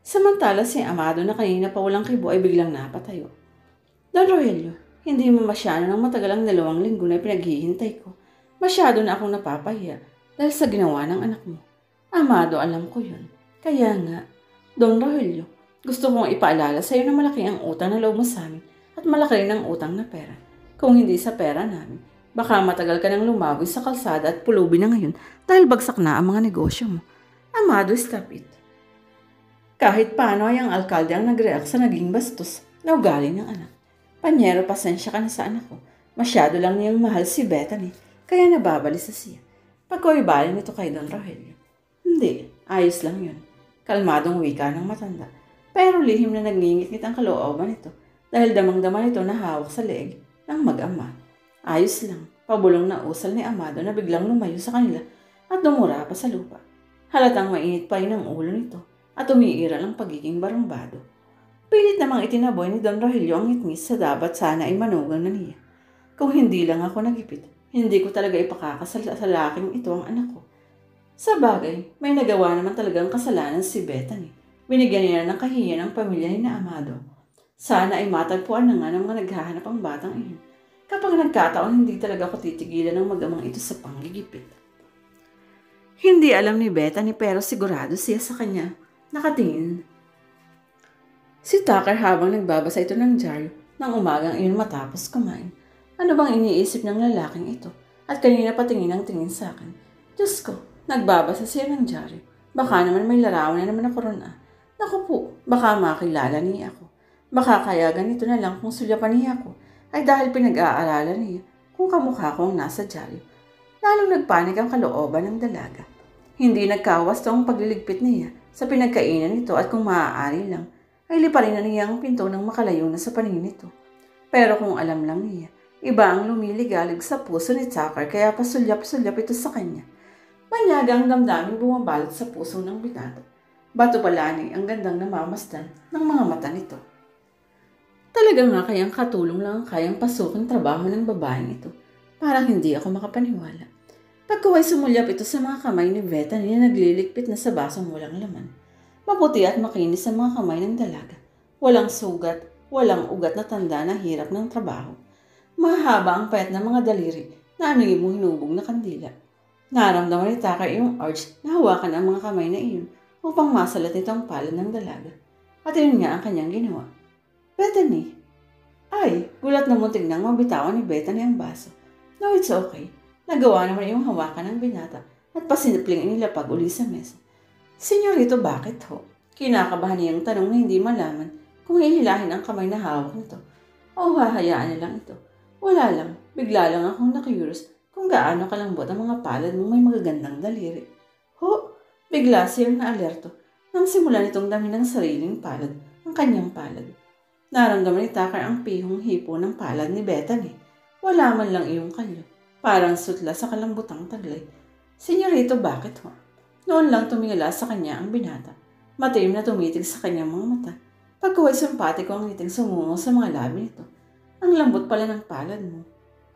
Samantala si Amado na kanina pa walang kibo ay biglang napatayo. Don Rogelio, hindi mo masyado ng matagal ang 2 linggo na pinaghihintay ko. Masyado na akong napapahiya dahil sa ginawa ng anak mo. Amado, alam ko yun. Kaya nga, Don Rogelio, gusto kong ipaalala sa iyo na malaki ang utang na loob mo sa amin at malaki rin ang utang na pera. Kung hindi sa pera namin, baka matagal ka nang lumawi sa kalsada at pulubi na ngayon dahil bagsak na ang mga negosyo mo. Amado, stop it. Kahit paano ay ang alkalde ang nag-react sa naging bastos na ugali ng anak. Panyero, pasensya ka na sa anak ko. Masyado lang niyang mahal si Bethany, kaya nababalisa siya. Pagkuibali nito kay Don Rogelio. Hindi, ayos lang yun. Kalmadong wika ng matanda. Pero lihim na nagngingit ang kalooban nito dahil damang-dama nito na hawak sa leeg ng mag-ama. Ayos lang, pabulong na usal ni Amado na biglang lumayo sa kanila at dumura pa sa lupa. Halatang mainit pa rin ang ulo nito at umiiral ang pagiging barumbado. Pilit namang itinaboy ni Don Rogelio ang ngitngis sa dapat sana ay manugang na niya. Kung hindi lang ako nagipit, hindi ko talaga ipakakasal sa laking ito ang anak ko. Sa bagay, may nagawa naman talagang kasalanan si Bethany. Binigyan niya ng kahiyan ang pamilya ni na Amado. Sana ay matagpuan na nga ng mga naghahanap ang batang iyon. Kapag nagkataon, hindi talaga ako titigilan ng mag-amang ito sa panggigipit. Hindi alam ni Bethany pero sigurado siya sa kanya. Nakatingin. Si Tucker habang nagbabasa ito ng dyaryo ng umagang iyon matapos kumain. Ano bang iniisip ng lalaking ito? At kanina patingin ang tingin sa akin. Diyos ko, nagbabasa siya ng dyaryo. Baka naman may larawan na naman ako ron ah. Naku po, baka makilala niya ako. Baka kaya ganito na lang kung sulyapan niya ako ay dahil pinag-aaralan niya kung kamukha ko ang nasa dyaryo. Lalong nagpanik ang kalooban ng dalaga. Hindi nagkawasto ang pagliligpit niya sa pinagkainan nito at kung maaari lang, ay liparin na niya ang pinto ng makalayo na sa paningin nito. Pero kung alam lang niya, iba ang lumiligalig sa puso ni Tucker kaya pasulyap-sulyap ito sa kanya. Manyaga ang damdaming bumabalot sa puso ng binata. Bato palani ang gandang namamasdan ng mga mata nito. Talaga nga kayang katulong lang ang kayang pasukin trabaho ng babaeng ito. Parang hindi ako makapaniwala. Pagkaway sumulyap ito sa mga kamay ni Bethany na nagliligpit na sa basong walang laman. Maputi at makinis sa mga kamay ng dalaga. Walang sugat, walang ugat na tanda na hirap ng trabaho. Mahaba ang payat ng mga daliri na anong mong hinubog na kandila. Naramdaman ni Tucker yung urge na hawakan ang mga kamay na iyon upang masalat nito ang palad ng dalaga. At yun nga ang kanyang ginawa. Bethany! Ay, gulat na muntik nang mabitawan ni Bethany ang baso. No, it's okay. Nagawa naman yung hawakan ng binata at pasinipling inilapag uli sa mesa. Senyorito, bakit ho? Kinakabahan niyang tanong na hindi malaman kung hihilahin ang kamay na hawak nito. O hahayaan na lang ito. Wala lang, bigla lang akong na-curious kung gaano kalambot ang mga palad mong may magagandang daliri. Ho, bigla siyang na-alerto nang simulan itong dami ng sariling palad ang kanyang palad. Naramdaman ni Tucker ang pihong hipo ng palad ni Bethany. Wala man lang iyong kalyo. Parang sutla sa kalambutang taglay. Senyorito, bakit ho? Noon lang tumingala sa kanya ang binata. Mataim na tumitig sa kanyang mga mata. Pagkuhay simpatiko ang ngiting sumungo sa mga labi nito. Ang lambot pala ng palad mo.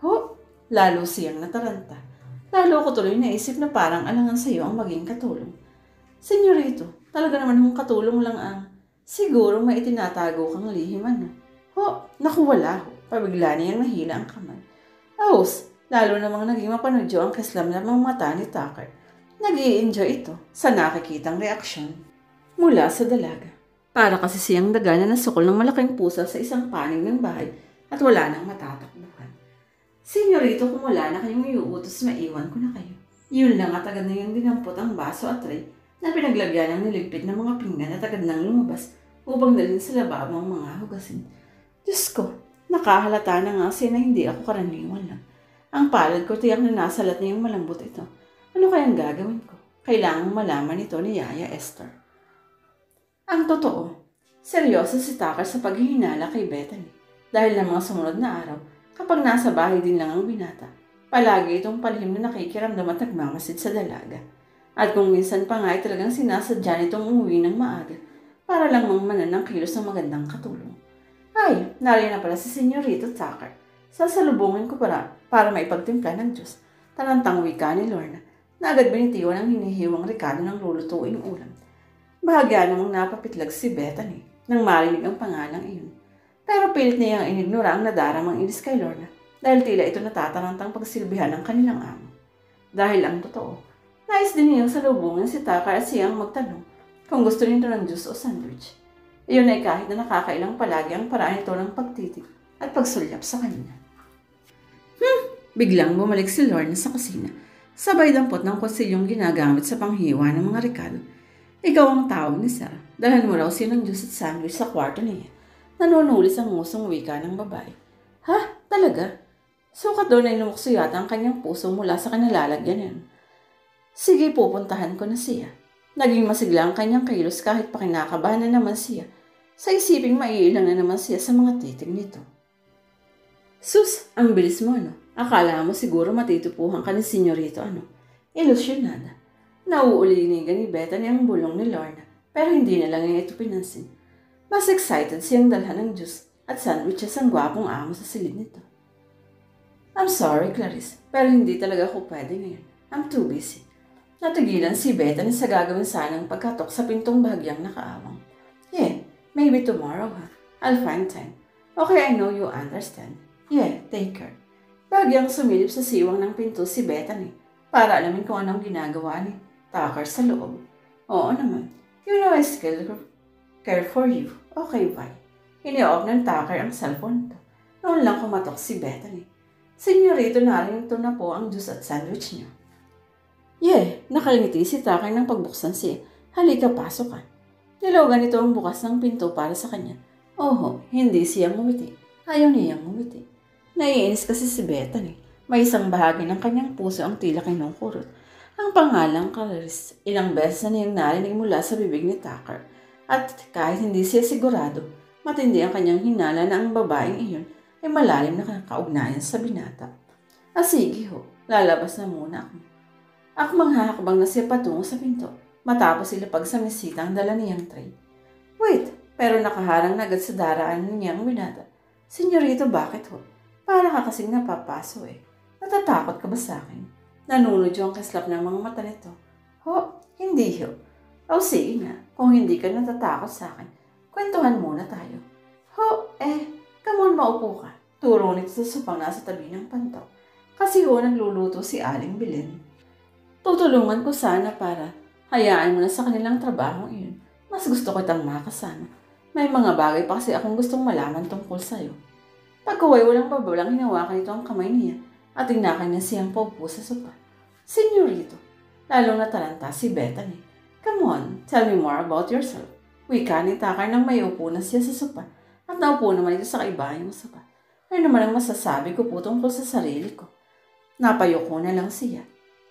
Ho, lalo siyang nataranta. Lalo ko tuloy naisip na parang alangan sa iyo ang maging katulong. Senyorito, talaga naman hong katulong lang ang siguro may itinatago kang lihim ano. Ho, naku wala ho. Pabigla niyang nahila ang kamay. Ahos, lalo namang naging mapanudyo ang kaslamnamang mata ni Tucker. Nag-i-enjoy ito sa nakikitang reaksyon mula sa dalaga. Para kasi siyang daga na nasukol ng malaking pusa sa isang panig ng bahay at wala nang matatakbuhan. Senyorito, kung wala na kayong iuutos, maiwan ko na kayo. Yun lang at agad na yung dinampot ang baso at tray na pinaglagyan ng niligpit ng mga pinggan at agad nang lumabas upang dalhin sa lababo ang mga hugasin. Diyos ko, nakahalata na nga siya na hindi ako karaniwan lang. Ang palad ko tiyak na nasalat na yung malambot ito. Ano kayang gagawin ko? Kailangang malaman ito ni Yaya Esther. Ang totoo, seryoso si Tucker sa paghihinala kay Bethany dahil ng mga sumunod na araw kapag nasa bahay din lang ang binata. Palagi itong palihim na nakikiramdam at nagmamasid sa dalaga. At kung minsan pa nga ay talagang sinasadya nitong umuwi ng maaga para lang mangmanan ng kilos ng magandang katulong. Ay, nariyan na pala si Senyorito Tucker. Sasalubungin ko para maipagtimpla ng Diyos. Tarantang wika ni Lorna na agad binitiwan ang hinihiwang rekado ng lulutuing ulam. Bahagya namang napapitlag si Bethany nang marinig ang pangalang iyon. Pero pilit niyang inignora ang nadaramang inis kay Lorna dahil tila ito natatarantang pagsilbihan ng kanilang amo. Dahil ang totoo, nais din niyang salubungin si Tucker at siyang magtanong kung gusto nito ng juice o sandwich. Iyon ay kahit na nakakailang palagi ang paraan ito ng pagtitig at pagsulyap sa kanya. Biglang bumalik si Lorna sa kusina. Sabay dampot ng kutsilyong ginagamit sa panghiwa ng mga rekado. Ikaw ang tawag ni Sarah. Dalhan mo raw siya ng juice at sandwich sa kwarto niya. Nanunulis ang ngusong wika ng babae. Ha? Talaga? Sukat doon ay lumukso yata ang kanyang puso mula sa kanilalagyan. Sige, pupuntahan ko na siya. Naging masigla ang kanyang kilos kahit pa kinakabahan na naman siya. Sa isiping maiilang na naman siya sa mga titig nito. Sus, ang bilis mo, ano? Akala mo siguro matitupuhan ka ni Senyorito, ano? Ilusyonada. Nauulinigan ni Bethany ang bulong ni Lorna, pero hindi na lang niya ito pinansin. Mas excited siyang dalhan ng juice at sandwiches ang gwapong amo sa silid nito. I'm sorry, Clarice, pero hindi talaga ako pwede ngayon. I'm too busy. Natigilan si Bethany sa gagawin sanang pagkatok sa pintong bahagyang nakaawang. Yeah, maybe tomorrow, ha? I'll find time. Okay, I know you understand. Yeah, take care. Bagyang sumilip sa siwang ng pinto si Bethany para alamin kung anong ginagawa ni Tucker sa loob. Oo naman. You know I still care for you. Okay, bye. Ini-off ng Tucker ang cellphone nito. Noon lang kumatok si Bethany. Senyorito, narinto na po ang juice at sandwich niyo. Yeah, nakalingiti si Tucker nang pagbuksan siya. Halika, pasok ka. Nilawagan ito ang bukas ng pinto para sa kanya. Oho, hindi siya ngumiti. Ayaw niyang ngumiti. Naiinis kasi si Bethany. May isang bahagi ng kanyang puso ang tila kinungkurot. Ang pangalang Clarice, ilang beses na niyang narinig mula sa bibig ni Tucker. At kahit hindi siya sigurado, matindi ang kanyang hinala na ang babaeng iyon ay malalim na kaugnayan sa binata. Sige ho, lalabas na muna ako. Manghahakbang na siya patungo sa pinto, matapos ilapag sa mesita ang dala niyang tray. Wait, pero nakaharang na agad sa daraan niyang binata. Senyorito, bakit ho? Para ka kasing napapaso eh. Natatakot ka ba sa akin? Nanunod yung kislap ng mga mata nito. Ho, hindi ho. Sige nga, kung hindi ka natatakot sa akin, kwentuhan muna tayo. Come on, maupo ka. Turo nito sa supang nasa tabi ng panto. Kasi nagluluto si Aling Belen. Tutulungan ko sana para hayaan mo na sa kanilang trabaho iyon. Mas gusto ko itang makasama. May mga bagay pa kasi akong gustong malaman tungkol sa'yo. Pagkaway walang babalang hinawakan ito ang kamay niya at tingnakan niya siyang paupo sa sopa. Senyorito, lalong nataranta si Bethany. Come on, tell me more about yourself. Wika ni Tucker nang may upo na siya sa sopa at naupo naman ito sa kaibahan ng sopa. Ano naman ang masasabi ko po tungkol sa sarili ko? Napayoko na lang siya.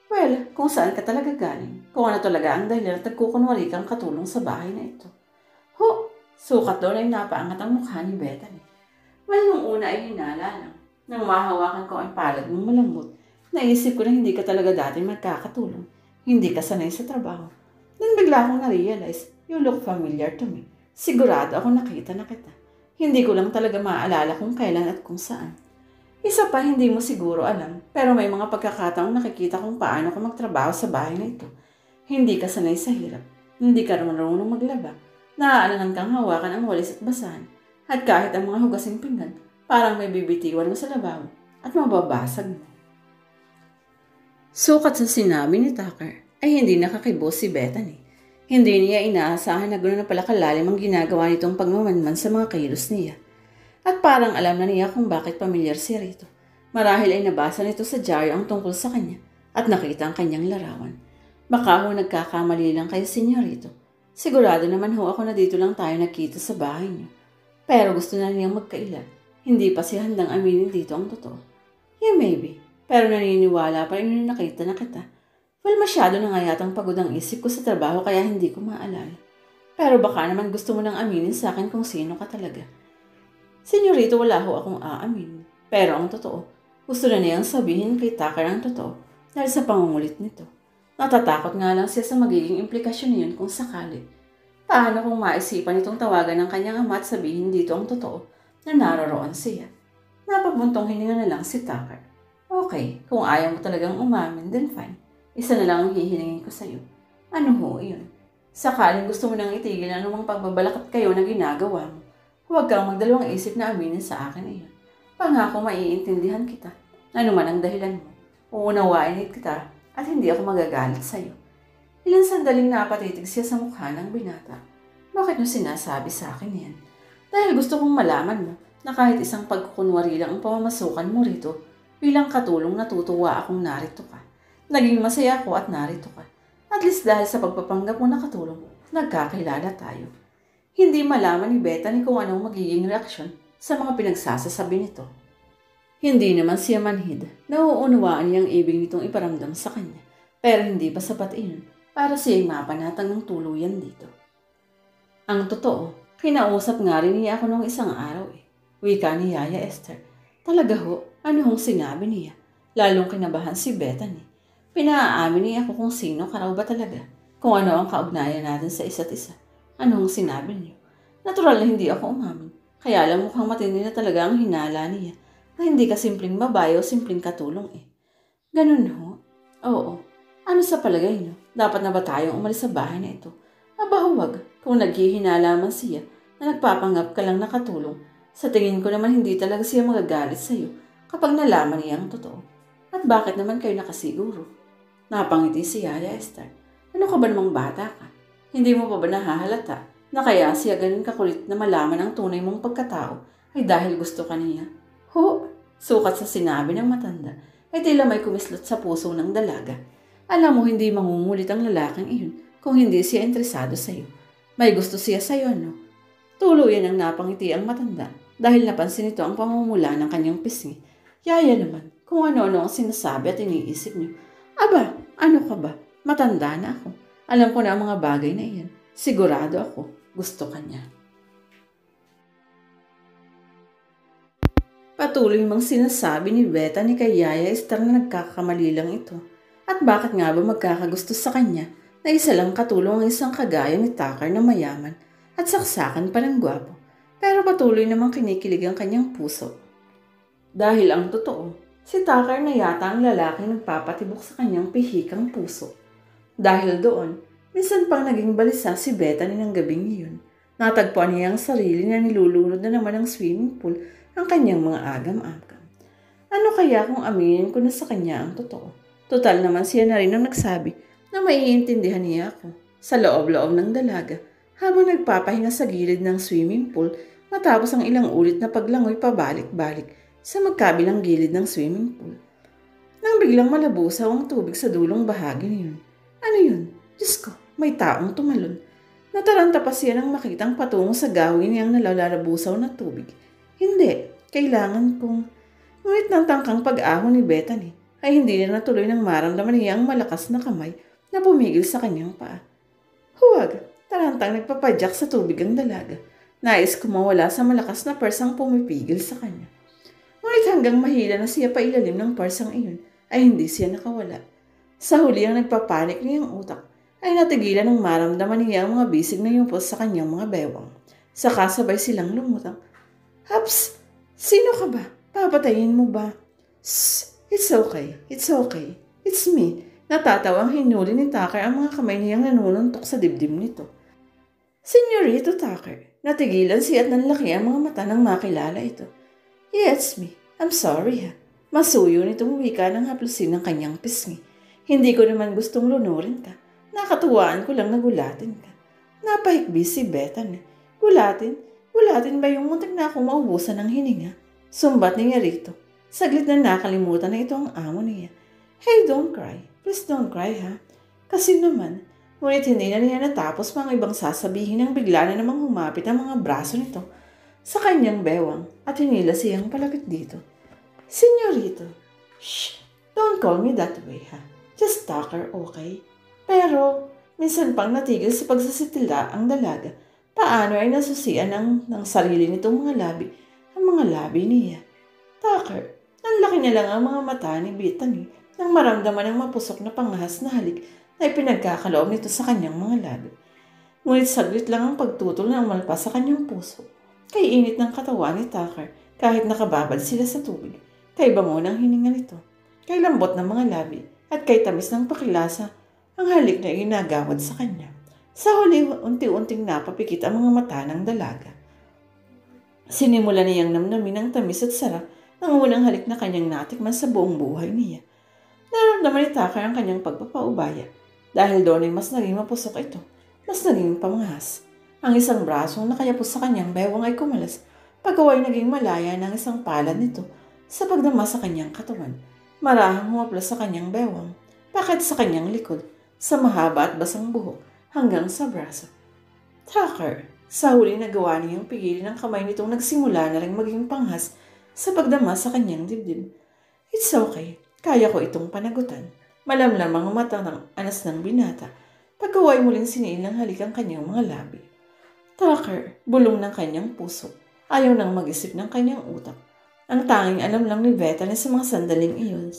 Well, kung saan ka talaga galing, kung ano talaga ang dahilan at nagkukunwari kang katulong sa bahay na ito. Sukat doon ay napaangat ang mukha ni Bethany. Well, nung una ay hinala lang. Nang mahawakan ko ang palad ng malambot, naisip ko na hindi ka talaga dati magkakatulong. Hindi ka sanay sa trabaho. Nang bigla akong na-realize, you look familiar to me. Sigurado ako nakita na kita. Hindi ko lang talaga maaalala kung kailan at kung saan. Isa pa hindi mo siguro alam, pero may mga pagkakataong nakikita kung paano ka magtrabaho sa bahay na ito. Hindi ka sanay sa hirap. Hindi ka marunong maglaba. Naaalangan kang hawakan ang walis at basahan. At kahit ang mga hugasing pinggan, parang may bibitiwan mo sa lababo at mababasag mo. Sukat sa sinabi ni Tucker ay hindi nakakibo si Bethany. Hindi niya inaasahan na gano'n na pala kalalim ang ginagawa nitong pagmamanman sa mga kilos niya. At parang alam na niya kung bakit pamilyar siya rito. Marahil ay nabasa nito sa dyaryo ang tungkol sa kanya at nakita ang kanyang larawan. Baka ho nagkakamali lang kayo, senyorito. Sigurado naman ho ako na dito lang tayo nakita sa bahay niyo. Pero gusto na niyang magkaila. Hindi pa siya handang aminin dito ang totoo. Yeah, maybe. Pero naniniwala pa rin na nakita na kita. Well, masyado na nga yatang pagod ang isip ko sa trabaho kaya hindi ko maalala. Pero baka naman gusto mo nang aminin sa akin kung sino ka talaga. Senyorito, wala ho akong aamin. Pero ang totoo, Gusto na niyang sabihin kay Tucker ang totoo dahil sa pangungulit nito. Natatakot nga lang siya sa magiging implikasyon niyon kung sakali. Paano kung maisipan itong tawagan ng kanyang ama at sabihin dito ang totoo na naroroon siya? Napabuntong hininga na lang si Tucker. Okay, kung ayaw mo talagang umamin, then fine. Isa na lang ang hihilingin ko sa'yo. Ano ho iyon? Sakaling gusto mo nang itigil ang anumang pagbabalak kayo na ginagawa mo, huwag kang magdalawang isip na aminin sa akin iyon. Pangako maiintindihan kita. Ano man ang dahilan mo, uunawain kita at hindi ako magagalit sa'yo. Ilang sandaling napatitig siya sa mukha ng binata. Bakit mo sinasabi sa akin yan? Dahil gusto kong malaman mo na kahit isang pagkukunwari lang ang pamamasukan mo rito, bilang katulong natutuwa akong narito ka. Naging masaya ako at narito ka. At least dahil sa pagpapanggap mo na katulong, nagkakilala tayo. Hindi malaman ni Bethany kung anong magiging reaksyon sa mga pinagsasasabi nito. Hindi naman siya manhid. Nauunawaan niyang ibig nitong iparamdam sa kanya. Pero hindi pa sapat iyon para siya'y mapanatang ng tuluyan dito. Ang totoo, kinausap nga rin niya ako nung isang araw eh. Wika ni Yaya Esther. Talaga ho, ano hong sinabi niya? Lalong kinabahan si Bethany. Pinaamin niya ako kung sino ka raw ba talaga. Kung ano ang kaugnayan natin sa isa't isa. Ano hong sinabi niyo? Natural na hindi ako umamin. Kaya lang mukhang matindi na talaga ang hinala niya. Na hindi ka simpleng babae o simpleng katulong eh. Ganun ho? Oo. Ano sa palagay niyo? Dapat na ba tayong umalis sa bahay na ito? Aba huwag. Kung naghihinala man siya na nagpapanggap ka lang na katulong, sa tingin ko naman hindi talaga siya magagalit sa iyo kapag nalaman niya ang totoo. At bakit naman kayo nakasiguro? Napangiti si Yaya Esther. Ano ka ba namang bata ka? Hindi mo pa ba nahahalata na kaya siya ganun kakulit na malaman ang tunay mong pagkatao ay dahil gusto ka niya? Ho! Sukat sa sinabi ng matanda ay tila may kumislot sa puso ng dalaga. Alam mo hindi mangungulit ang lalaking iyon kung hindi siya interesado sa iyo. May gusto siya sa iyo, no? Tuluyan ang napangiti ang matanda dahil napansin ito ang pamumula ng kanyang pisngi. Yaya naman, kung ano-ano ang sinasabi at iniisip niyo. Aba, ano ka ba? Matanda na ako. Alam ko na ang mga bagay na iyan. Sigurado ako, gusto ka niya. Patuloy mang sinasabi ni Bethany kay Yaya Esther na nagkakamali lang ito. At bakit nga ba magkakagusto sa kanya na isa lang katulong ang isang kagaya ni Tucker na mayaman at saksakan pa ng gwapo. Pero patuloy namang kinikilig ang kanyang puso. Dahil ang totoo, si Tucker na yata ang lalaking nagpapatibok sa kanyang pihikang puso. Dahil doon, minsan pang naging balisa si Bethany ng gabing iyon. Natagpuan niya ang sarili na nilulunod na naman ng swimming pool ang kanyang mga agam-agam. Ano kaya kung aminin ko na sa kanya ang totoo? Total naman siya na rin ang nagsabi na maiintindihan niya ako sa loob-loob ng dalaga habang nagpapahinga sa gilid ng swimming pool matapos ang ilang ulit na paglangoy pabalik-balik sa magkabilang gilid ng swimming pool. Nang biglang malabusaw ang tubig sa dulong bahagi niyon. Ano yun? Diyos ko, may taong tumalon. Nataranta pa siya nang makitang patungo sa gawin niyang nalalalabusaw na tubig. Hindi, kailangan kong... Ngunit ng tangkang pag-ahon ni Bethany ay hindi na natuloy nang maramdaman niya ang malakas na kamay na pumigil sa kanyang paa. Huwag, tarantang nagpapadyak sa tubig ang dalaga. Nais ko mawala sa malakas na persang pumipigil sa kanya. Ngunit hanggang mahila na siya pa ilalim ng persang iyon ay hindi siya nakawala. Sa huli ang nagpapanik niyang utak ay natigilan ng maramdaman niya ang mga bisig na yumpos sa kanyang mga bewang. Saka sabay silang lumutang. Haps, sino ka ba? Papatayin mo ba? Shh, it's okay, it's okay. It's me. Natatawang hinuli ni Tucker ang mga kamay niyang nanununtok sa dibdib nito. Senyorito Tucker, natigilan siya at nanlaki ang mga mata nang makilala ito. Yeah, it's me. I'm sorry ha. Masuyo nitong wika ng haplusin ng kanyang pisngi. Hindi ko naman gustong lunurin ka. Nakatuwaan ko lang na gulatin ka. Napahikbi si Bethany. Gulatin? Gulatin ba yung muntik na akong maubusan ng hininga? Sumbat niya rito. Saglit na nakalimutan na ito ang amo niya. Hey, don't cry. Please don't cry ha. Kasi naman, ngunit hindi na niya natapos pang ibang sasabihin nang bigla na namang humapit ang mga braso nito sa kanyang bewang at hinila siyang palapit dito. Senyorito, shh, don't call me that way ha. Just Tucker, okay? Pero, minsan pang natigil sa pagsasitila ang dalaga. Paano ay nasusian ng sarili nitong mga labi ang mga labi niya. Tucker, Ang laki niya lang ang mga mata ni Bethany nang maramdaman ang mapusok na panghas na halik na ipinagkakaloob nito sa kanyang mga labi. Ngunit saglit lang ang pagtutol na umalpas sa kanyang puso. Kay init ng katawan ni Tucker kahit nakababad sila sa tubig. Kay bango ng hininga nito. Kay lambot ng mga labi at kay tamis ng pakilasa ang halik na ginagawad sa kanya. Sa huli, unti-unting napapikit ang mga mata ng dalaga. Sinimula niyang namnamin ang tamis at sarap ng unang halik na kanyang natikman sa buong buhay niya. Naramdaman ni Tucker ang kanyang pagpapaubaya. Dahil doon ay mas naging mapusok ito, mas naging pamahas. Ang isang brasong nakayapos sa kanyang bewang ay kumalas, pagkaway naging malaya ng isang palad nito sa pagdama sa kanyang katawan. Marahang humaplas sa kanyang bewang, pakit sa kanyang likod, sa mahaba at basang buhok hanggang sa braso. Tucker, sa huli nagawa niyang pigilin ang kamay nitong nagsimula na rin maging panghas sa pagdama sa kanyang dibdib. It's okay, kaya ko itong panagutan. Malamlam ang mata ng anas ng binata, pagkaway muling siniil ng halik ang kanyang mga labi. Tucker, bulong ng kanyang puso, ayaw nang mag-isip ng kanyang utak. Ang tanging alam lang ni Bethany sa mga sandaling iyon.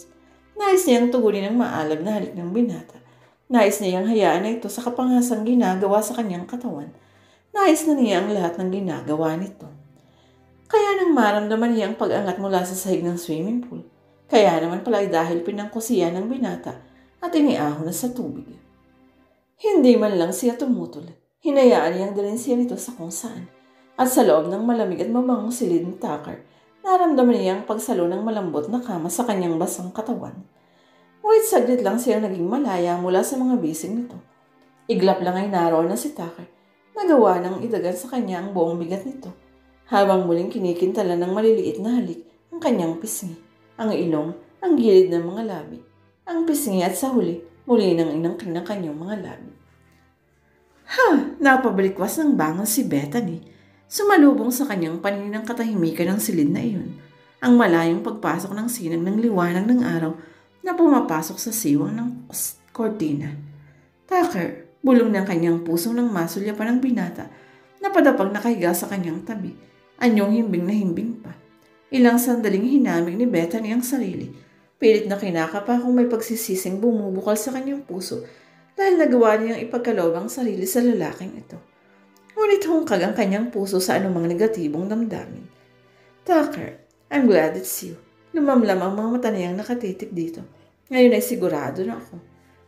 Nais niyang tugunin ang maalab na halik ng binata. Nais niyang hayaan na ito sa kapanghasang ginagawa sa kanyang katawan. Nais na niya ang lahat ng ginagawa nito. Kaya nang maramdaman niya ang pag-angat mula sa sahig ng swimming pool. Kaya naman pala ay dahil pinangkusiya ng binata at iniahon na sa tubig. Hindi man lang siya tumutol. Hinayaan niyang dalhin siya nito sa kung saan. At sa loob ng malamig at mabangong silid ni Tucker, naramdaman niya ang pagsalo ng malambot na kama sa kanyang basang katawan. Ngunit saglit lang siyang naging malaya mula sa mga bisig nito. Iglap lang ay naroon na si Tucker. Nagawa ng idagan sa kanya ang buong bigat nito. Habang muling kinikintalan ng maliliit na halik ang kanyang pisngi, ang ilong, ang gilid ng mga labi, ang pisngi at sa huli, muli nang inangkin ng kanyang mga labi. Napabalikwas ng bangon si Bethany. Sumalubong sa kanyang paningin ng katahimikan ng silid na iyon. Ang malayong pagpasok ng sinag ng liwanag ng araw na pumapasok sa siwang ng kortina. Tucker, bulong ng kanyang pusong ng masulyapan ng binata, napadapag nakahiga sa kanyang tabi, anyong himbing na himbing pa. Ilang sandaling hinamig ni Bethany ang sarili. Pilit na kinakapa kung may pagsisising bumubukal sa kanyang puso dahil nagawa niyang ipagkaloob ang sarili sa lalaking ito. Ngunit hungkag ang kanyang puso sa anumang negatibong damdamin. Tucker, I'm glad it's you. Lumamlam ang mga mata niyang nakatitig dito. Ngayon ay sigurado na ako.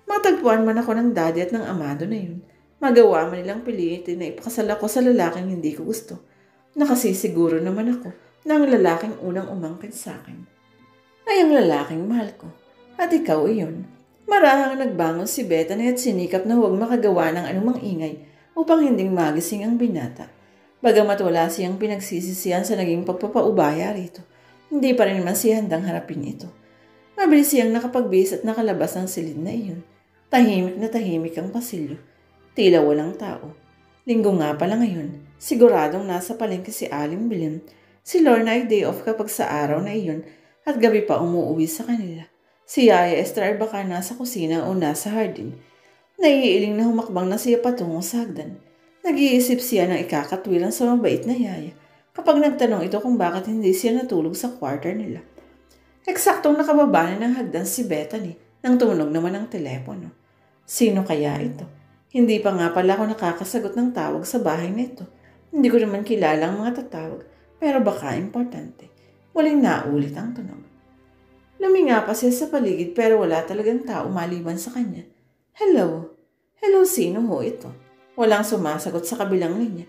Matagpuan man ako ng daddy at ng amado na yun. Magawa man nilang pilitin na ipakasal ako sa lalaking hindi ko gusto. Nakasisiguro naman ako na ang lalaking unang umangkin sa akin ay ang lalaking mahal ko. At ikaw iyon. Marahang nagbangon si Bethany at sinikap na huwag makagawa ng anumang ingay upang hinding magising ang binata. Bagamat wala siyang pinagsisisihan sa naging pagpapaubaya rito, hindi pa rin naman siya handang harapin ito. Mabilis siyang nakapagbihis at nakalabas ng silid na iyon. Tahimik ang pasilyo. Tila walang tao. Linggo nga pala ngayon. Siguradong nasa palengke si Aling Bilim. Si Lorna ay day off kapag sa araw na iyon at gabi pa umuwi sa kanila. Si Yaya Esther baka nasa kusina o nasa hardin. Naiiling na humakbang na siya patungo sa hagdan. Nag-iisip siya ng ikakatwiran sa mabait na Yaya kapag nagtanong ito kung bakit hindi siya natulog sa quarter nila. Eksaktong nakababa na ng hagdan si Bethany nang tumunog naman ang telepono. Sino kaya ito? Hindi pa nga pala ako nakakasagot ng tawag sa bahay na ito. Hindi ko naman kilala ang mga tatawag, pero baka importante. Muling naulit ang tunog. Luminga pa siya sa paligid pero wala talagang tao maliban sa kanya. Hello? Hello, sino ho ito? Walang sumasagot sa kabilang linya,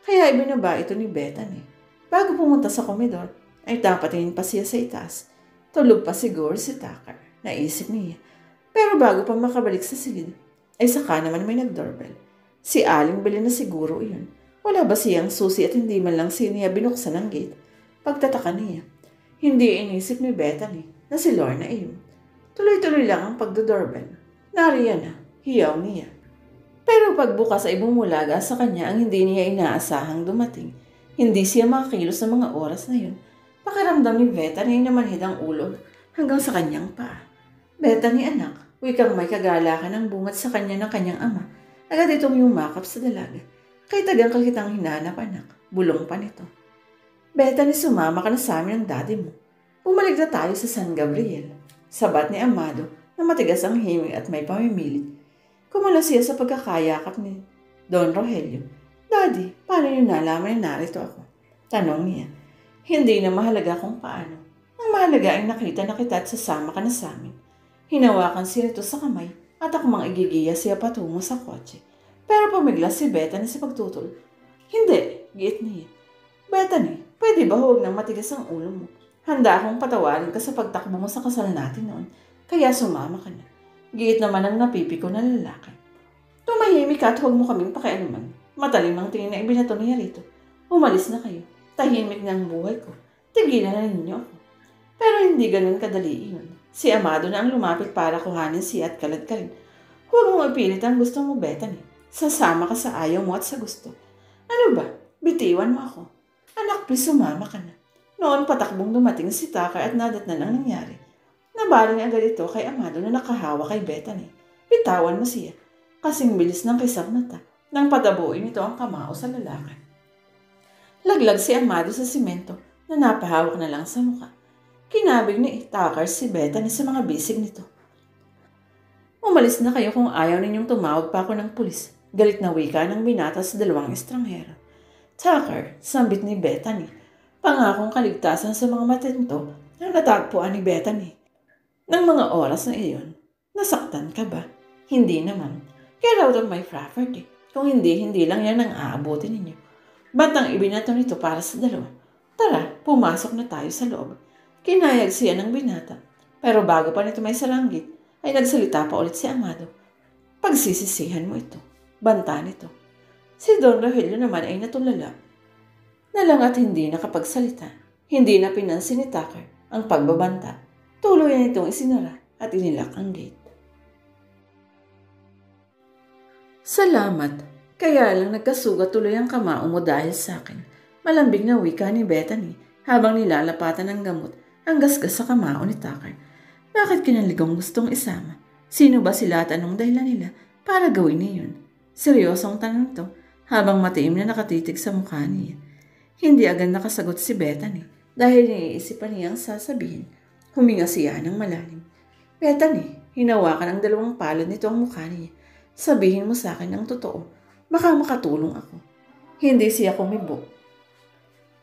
kaya ibinaba ito ni Bethany. Bago pumunta sa komedor, ay tapatingin pa siya sa itaas. Tulog pa siguro si Tucker, naisip niya. Pero bago pa makabalik sa silid, ay saka naman may nag-doorbell. Si Aling Bilim na siguro iyon. Wala ba siyang susi at hindi man lang siya binuksan ang gate? Pagtataka niya. Hindi inisip ni Bethany na si Lorna iyon. Tuloy-tuloy lang ang pagdo-doorbell. Nariyan na, hiyaw niya. Pero pagbukas ay bumulaga sa kanya ang hindi niya inaasahang dumating. Hindi siya makakilos sa mga oras na yun. Pakiramdam ni Bethany na manhid ang ulo hanggang sa kanyang paa. Bethany anak, wikang may kagalakan ng bungat sa kanya ng kanyang ama. Agad itong yumakap sa dalaga. Kay tagang kitang hinanap anak, bulong pa nito. Bethany, sumama ka na sa amin ng daddy mo. Bumalik na tayo sa San Gabriel. Sabat ni Amado na matigas ang himig at may pamimilit. Kumala siya sa pagkakayakap ni Don Rogelio. Daddy, paano niyo nalaman na narito ako? Tanong niya. Hindi na mahalaga kung paano. Ang mahalaga ay nakita na kita at sasama ka na sa amin. Hinawakan siya ito sa kamay at akmang igigiya siya patungo sa kotse. Pero pumigla si Bethany sa pagtutol. Hindi, giit niya. Bethany, pwede ba huwag nang matigas ang ulo mo? Handa akong patawarin ka sa pagtakbo mo sa kasal natin noon, kaya sumama ka na. Giit naman ang napipiko na lalaki. Tumahimik ka at huwag mo kaming pakialaman. Matalim ang tingin na ibinato niya rito. Umalis na kayo. Tahimik na ang buhay ko. Tigilan na ninyo ako. Pero hindi ganun kadali iyon. Si Amado na ang lumapit para kuhanin siya at kalad ka rin. Huwag mong ipilit ang gusto mo, Bethany. Sasama ka sa ayaw mo at sa gusto. Ano ba? Bitiwan mo ako. Anak, please sumama ka na. Noon patakbong dumating si Tucker at nadatnan ang nangyari. Nabaling agad ito kay Amado na nakahawa kay Bethany. Bitawan mo siya. Kasing bilis ng kisap mata nang padabuin ito ang kamao sa lalaki. Laglag si Amado sa simento na napahawak na lang sa mukha. Kinabig ni Tucker si Bethany sa mga bisig nito. Umalis na kayo kung ayaw ninyong tumawag pa ako ng pulis. Galit na wika ng binata sa dalawang estranghero. Tucker, sambit ni Bethany. Pangakong kaligtasan sa mga matento na natagpuan ni Bethany. Nang mga oras na iyon, nasaktan ka ba? Hindi naman. Get out of my property. Kung hindi lang yan ang aabutin ninyo. Batang ibinato nito para sa dalawa. Tara, pumasok na tayo sa loob. Kinayag siya ng binata. Pero bago pa nito may saranggit, ay nagsalita pa ulit si Amado. Pagsisisihan mo ito. Banta nito. Si Don Rogelio naman ay natulala. Nalang at hindi nakapagsalita. Hindi na pinansin ni Tucker ang pagbabanta. Tuloy itong isinara at inilak ang gate. Salamat. Kaya lang nagkasugat tuloy ang kamao mo dahil sa akin. Malambing na wika ni Bethany habang nilalapatan ng gamot ang gasgas sa kamao ni Tucker. Bakit kinaligong gustong isama? Sino ba sila at anong dahilan nila para gawin niyon? Seryosong tanong to habang matiim na nakatitig sa mukha niya. Hindi agad nakasagot si Bethany dahil iniisipan niyang sasabihin. Huminga siya ng malalim. Bethany, hinawakan ang dalawang palad nito ang mukha niya. Sabihin mo sa akin ang totoo. Baka makatulong ako. Hindi siya kumibo.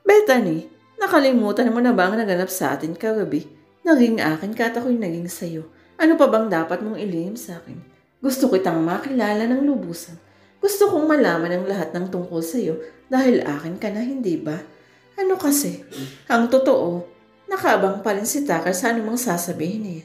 Bethany, nakalimutan mo na ba ang naganap sa atin kagabi? Naging akin ka at ako'y naging sayo. Ano pa bang dapat mong ilihim sa akin? Gusto kitang makilala ng lubusan. Gusto kong malaman ang lahat ng tungkol sa iyo dahil akin ka na, hindi ba? Ano kasi? Ang totoo, nakaabang pa rin si Tucker sa anumang sasabihin niya.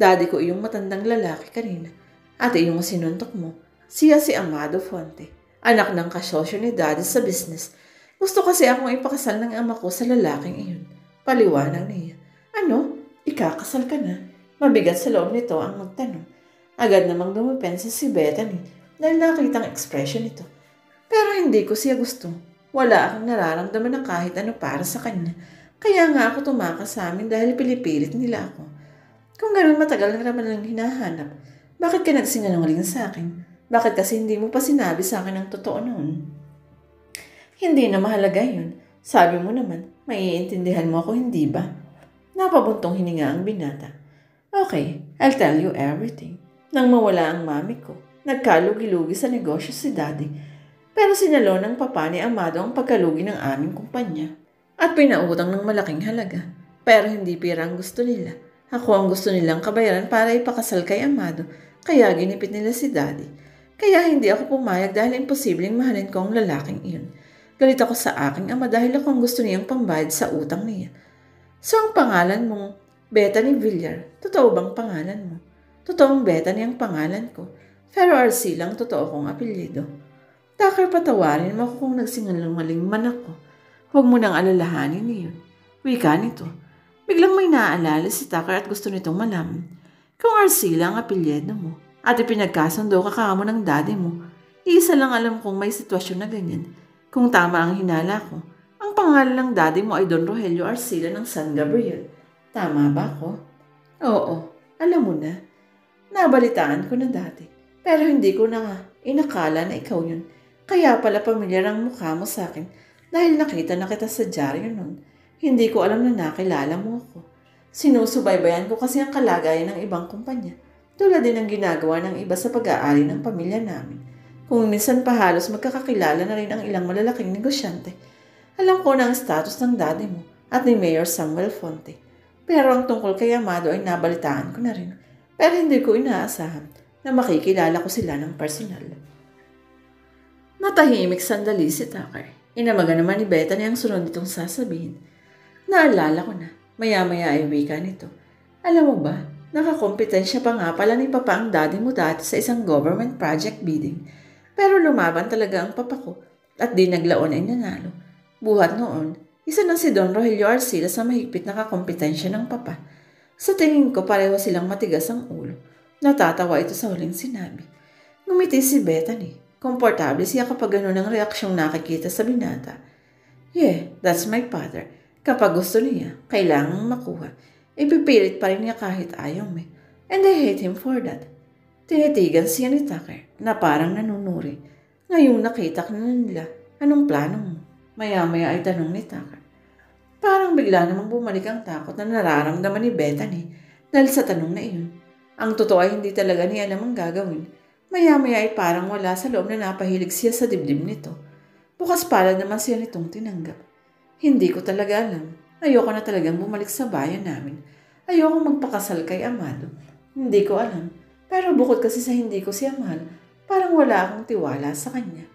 Daddy ko iyong matandang lalaki kanina. At iyong sinuntok mo, siya si Amado Fonte, anak ng kasosyo ni Daddy sa business. Gusto kasi akong ipakasal ng ama ko sa lalaking iyon. Paliwanag niya. Ano? Ikakasal ka na? Mabigat sa loob nito ang magtanong. Agad namang dumipensa si Bethany dahil nakitang ekspresyon nito. Pero hindi ko siya gusto. Wala akong nararamdaman na kahit ano para sa kanya. Kaya nga ako tumakas sa amin dahil pilipilit nila ako. Kung gano'n matagal na naman lang hinahanap, bakit ka nagsinungaling sa akin? Bakit kasi hindi mo pa sinabi sa akin ang totoo noon? Hindi na mahalaga yun. Sabi mo naman, maiintindihan mo ako, hindi ba? Napabuntong hininga ang binata. Okay, I'll tell you everything. Nang mawala ang mami ko, nagkalugi-lugi sa negosyo si Daddy. Pero sinalo ng papa ni Amado ang pagkalugi ng aming kumpanya. At pinautang ng malaking halaga. Pero hindi pira ang gusto nila. Ako ang gusto nilang kabayaran para ipakasal kay Amado. Kaya ginipit nila si Daddy. Kaya hindi ako pumayag dahil imposibleng mahalin ko ang lalaking iyon. Galit ako sa aking ama dahil ako ang gusto niyang pambayad sa utang niya. So ang pangalan mong Bethany Villar, totoo bang pangalan mo? Totoong Bethany ang pangalan ko. Pero Arcila ang totoo kong apelyido. Tucker, patawarin mo ako kung nagsinungaling man ako. Huwag mo nang alalahanin niyon. Wika nito. Biglang may naaalala si Tucker at gusto nitong malaman. Kung Arcila ang apelyido mo at ipinagkasundo ka kamo ng daddy mo, isa lang alam kong may sitwasyon na ganyan. Kung tama ang hinala ko, ang pangalan ng daddy mo ay Don Rogelio Arcila ng San Gabriel. Tama ba ako? Oo, alam mo na. Nabalitaan ko na dati. Pero hindi ko na inakala na ikaw yun. Kaya pala pamilyar ang mukha mo sa akin dahil nakita na kita sa dyaryo nun. Hindi ko alam na nakilala mo ako. Sinusubaybayan ko kasi ang kalagayan ng ibang kumpanya, tulad din ng ginagawa ng iba sa pag-aari ng pamilya namin. Kung minsan pa halos magkakakilala na rin ang ilang malalaking negosyante. Alam ko na ang status ng daddy mo at ni Mayor Samuel Fonte. Pero ang tungkol kay Amado ay nabalitaan ko na rin. Pero hindi ko inaasahan na makikilala ko sila ng personal. Natahimik sandali si Tucker. Inamaga naman ni Bethany ang sunod nitong sasabihin. Naalala ko na, maya-maya ay wika nito. Alam mo ba, nakakompetensya pa nga pala ni Papa ang daddy mo dati sa isang government project bidding. Pero lumaban talaga ang papa ko at di naglaon ay nanalo. Buhat noon, isa na si Don Rogelio Arcila sa mahigpit na kakompetensya ng papa. Sa tingin ko pareho silang matigas ang ulo. Natatawa ito sa huling sinabi. Ngumiti si Bethany. Komportable siya kapag gano'n ang reaksyong nakikita sa binata. Yeah, that's my father. Kapag gusto niya, kailangang makuha. Ipipilit pa rin niya kahit ayaw me. And I hate him for that. Tinitigan siya ni Tucker na parang nanunuri. Ngayong nakita ka na nila, anong plano mo? Maya-maya ay tanong ni Tucker. Parang bigla namang bumalik ang takot na nararamdaman ni Bethany dahil sa tanong na iyon. Ang totoo ay hindi talaga niya alam ang gagawin. Maya-maya ay parang wala sa loob na napahilig siya sa dibdib nito. Bukas palad naman siya nitong tinanggap. Hindi ko talaga alam. Ayoko na talagang bumalik sa bayan namin. Ayoko magpakasal kay Amado. Hindi ko alam. Pero bukod kasi sa hindi ko siya mahal, parang wala akong tiwala sa kanya.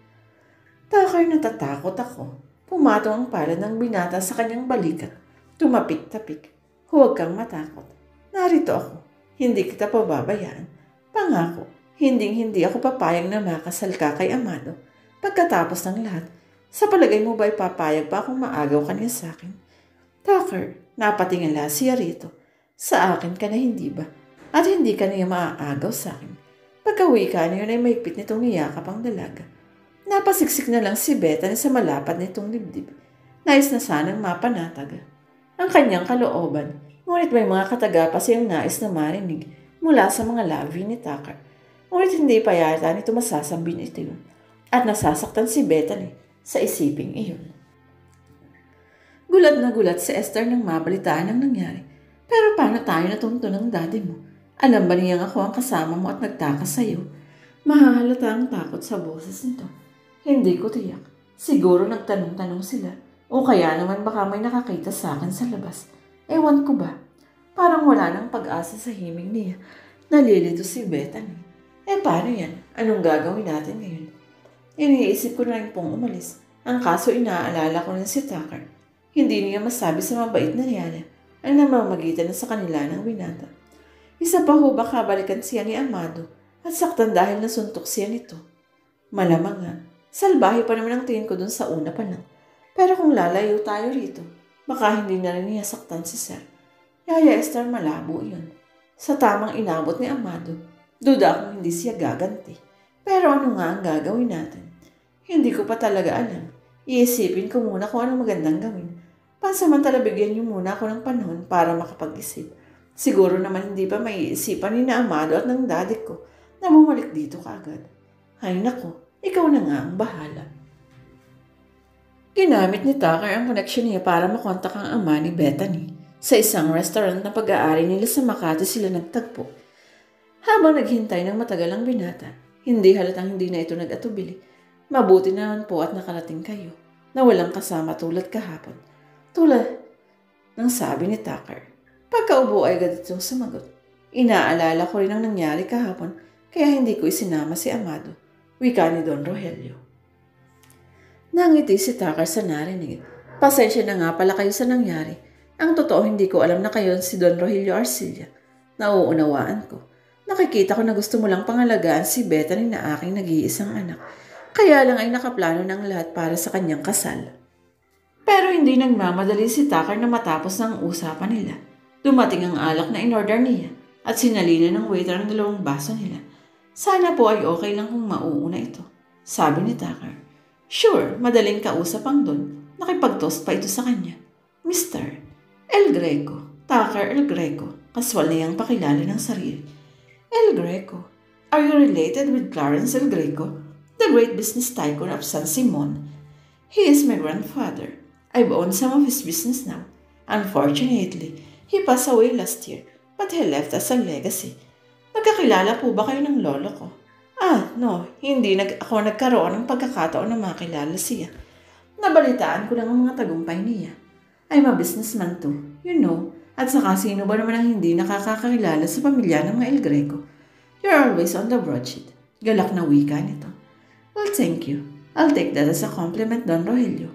Tucker, natatakot ako. Pumatong ang palad ng binata sa kanyang balikat. Tumapik-tapik. Huwag kang matakot. Narito ako. Hindi kita pababayaan. Pangako, hinding-hindi ako papayag na makasal ka kay Amado. Pagkatapos ng lahat, sa palagay mo ba papayag pa akong maagaw ka niya sa akin? Tucker, napatingala siya rito. Sa akin ka na hindi ba? At hindi ka niya maaagaw sa akin. Pagka-uwi ka na yun ay mahigpit nitong niyakap ang dalaga. Napasiksik na lang si Bethany sa malapad nitong dibdib. Nais na sanang mapanatag ang kanyang kalooban, ngunit may mga kataga pa siyang nais na marinig mula sa mga labi ni Tucker. Ngunit hindi pa yata nito masasambin ito yun. At nasasaktan si Bethany sa isiping iyon. Gulat na gulat si Esther nang mabalitaan ang nangyari. Pero paano tayo natunto ng daddy mo? Alam ba niyang ako ang kasama mo at nagtakas sa'yo? Mahahalata ang takot sa boses nito. Hindi ko tiyak. Siguro nagtanong-tanong sila. O kaya naman baka may nakakita sa akin sa labas. Ewan ko ba? Parang wala nang pag-asa sa himig niya. Nalilito si Bethany. Paano yan? Anong gagawin natin ngayon? Iniisip ko na rin pong umalis. Ang kaso inaalala ko rin si Tucker. Hindi niya masabi sa mabait na Rihanna ang namamagitan na sa kanila ng binata. Isa pa ho baka balikan siya ni Amado at saktan dahil nasuntok siya nito. Malamang nga. Salbahe pa naman ang tingin ko dun sa una pa lang. Pero kung lalayo tayo rito, baka hindi na rin niya saktan si Sir. Yaya Esther, malabo yun. Sa tamang inabot ni Amado, duda akong hindi siya gaganti. Pero ano nga ang gagawin natin? Hindi ko pa talaga alam. Iisipin ko muna kung anong magandang gawin. Pansamantala bigyan niyo muna ako ng panahon para makapag-isip. Siguro naman hindi pa maiisipan ni na Amado at ng daddy ko na bumalik dito kaagad. Ay nako. Ikaw na nga ang bahala. Ginamit ni Tucker ang koneksyon niya para makontak ang ama ni Bethany. Sa isang restaurant na pag-aari nila sa Makati sila nagtagpo. Habang naghintay ng matagal ang binata, hindi halatang hindi na ito nag-atubili. Mabuti naman po at nakarating kayo na walang kasama tulad kahapon. Tulad ng sabi ni Tucker. Pagkaubo ay agad itong sumagot. Inaalala ko rin ang nangyari kahapon kaya hindi ko isinama si Amado. Wika ni Don Rogelio. Nangiti si Tucker sa narinig. Pasensya na nga pala kayo sa nangyari. Ang totoo hindi ko alam na kayo si Don Rogelio Arcila. Nauunawaan ko. Nakikita ko na gusto mo lang pangalagaan si Bethany na aking nag-iisang anak. Kaya lang ay nakaplano ng lahat para sa kanyang kasal. Pero hindi nagmamadali si Tucker na matapos ng usapan nila. Dumating ang alak na in-order niya at sinalina ng waiter ang 2 baso nila. Sana po ay okay lang kung mauuna ito, sabi ni Tucker. Sure, madaling kausap ang Don. Nakipag-toast pa ito sa kanya. Mr. El Greco, Tucker El Greco, kaswal na niyang pakilala ng sarili. El Greco, are you related with Clarence El Greco, the great business tycoon of San Simon? He is my grandfather. I've owned some of his business now. Unfortunately, He passed away last year, but he left us a legacy. Magkakilala po ba kayo ng lolo ko? No, hindi ako nagkaroon ng pagkakataon na makilala siya. Nabalitaan ko lang ang mga tagumpay niya. I'm a businessman too, you know, at saka sino ba naman ang hindi nakakakilala sa pamilya ng mga El Greco? You're always on the broadsheet. Galak na wika nito. Well, thank you. I'll take that as a compliment, Don Rogelio.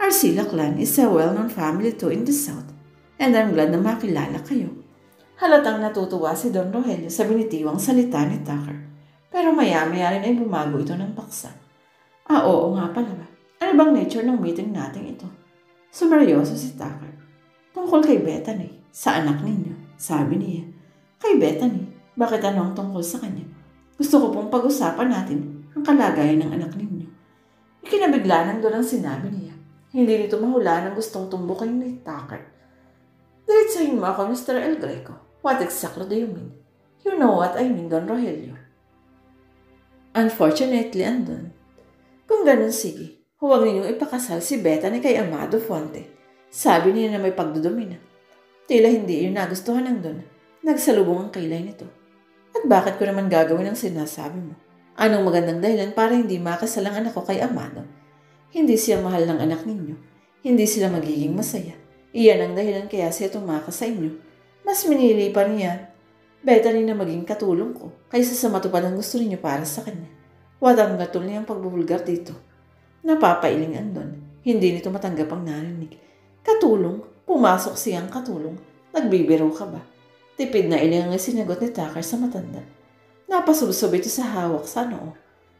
Arcila clan is a well-known family too in the South, and I'm glad na makilala kayo. Halatang natutuwa si Don Rogelio sa binitiwang salita ni Tucker, pero maya-maya rin ay bumago ito ng paksa. Oo nga pala ba? Ano bang nature ng meeting natin ito? Sumeryoso si Tucker. Tungkol kay Bethany, sa anak ninyo, sabi niya. Kay Bethany, bakit ano ang tungkol sa kanya? Gusto ko pong pag-usapan natin ang kalagayan ng anak ninyo. Ikinabigla ng doon ang sinabi niya. Hindi nito mahula ng gustong tumbukin ni Tucker. Diretsahin mo ako, Mr. El Greco. What exactly do you mean? You know what I mean, Don Rogelio. Unfortunately, andun. Kung ganun, sige. Huwag ninyong ipakasal si Bethany kay Amado Fonte. Sabi niya na may pagdudumi na. Tila hindi yun nagustuhan ng Don. Nagsalubong ang kilay nito. At bakit ko naman gagawin ang sinasabi mo? Anong magandang dahilan para hindi makasal ang anak ko kay Amado? Hindi siya mahal ng anak ninyo. Hindi sila magiging masaya. Iyan ang dahilan kaya siya tumakas sa inyo. Mas minili pa niya Bethany na maging katulong ko kaysa sa matupad ang gusto ninyo para sa kanya. Wadang gatol niyang pagbubulgar dito. Napapailing ang Don. Hindi nito matanggap ang narinig. Katulong? Pumasok siyang katulong. Nagbibiro ka ba? Tipid na iling ang sinagot ni Tucker sa matanda. Napasubsob ito sa hawak sa noo.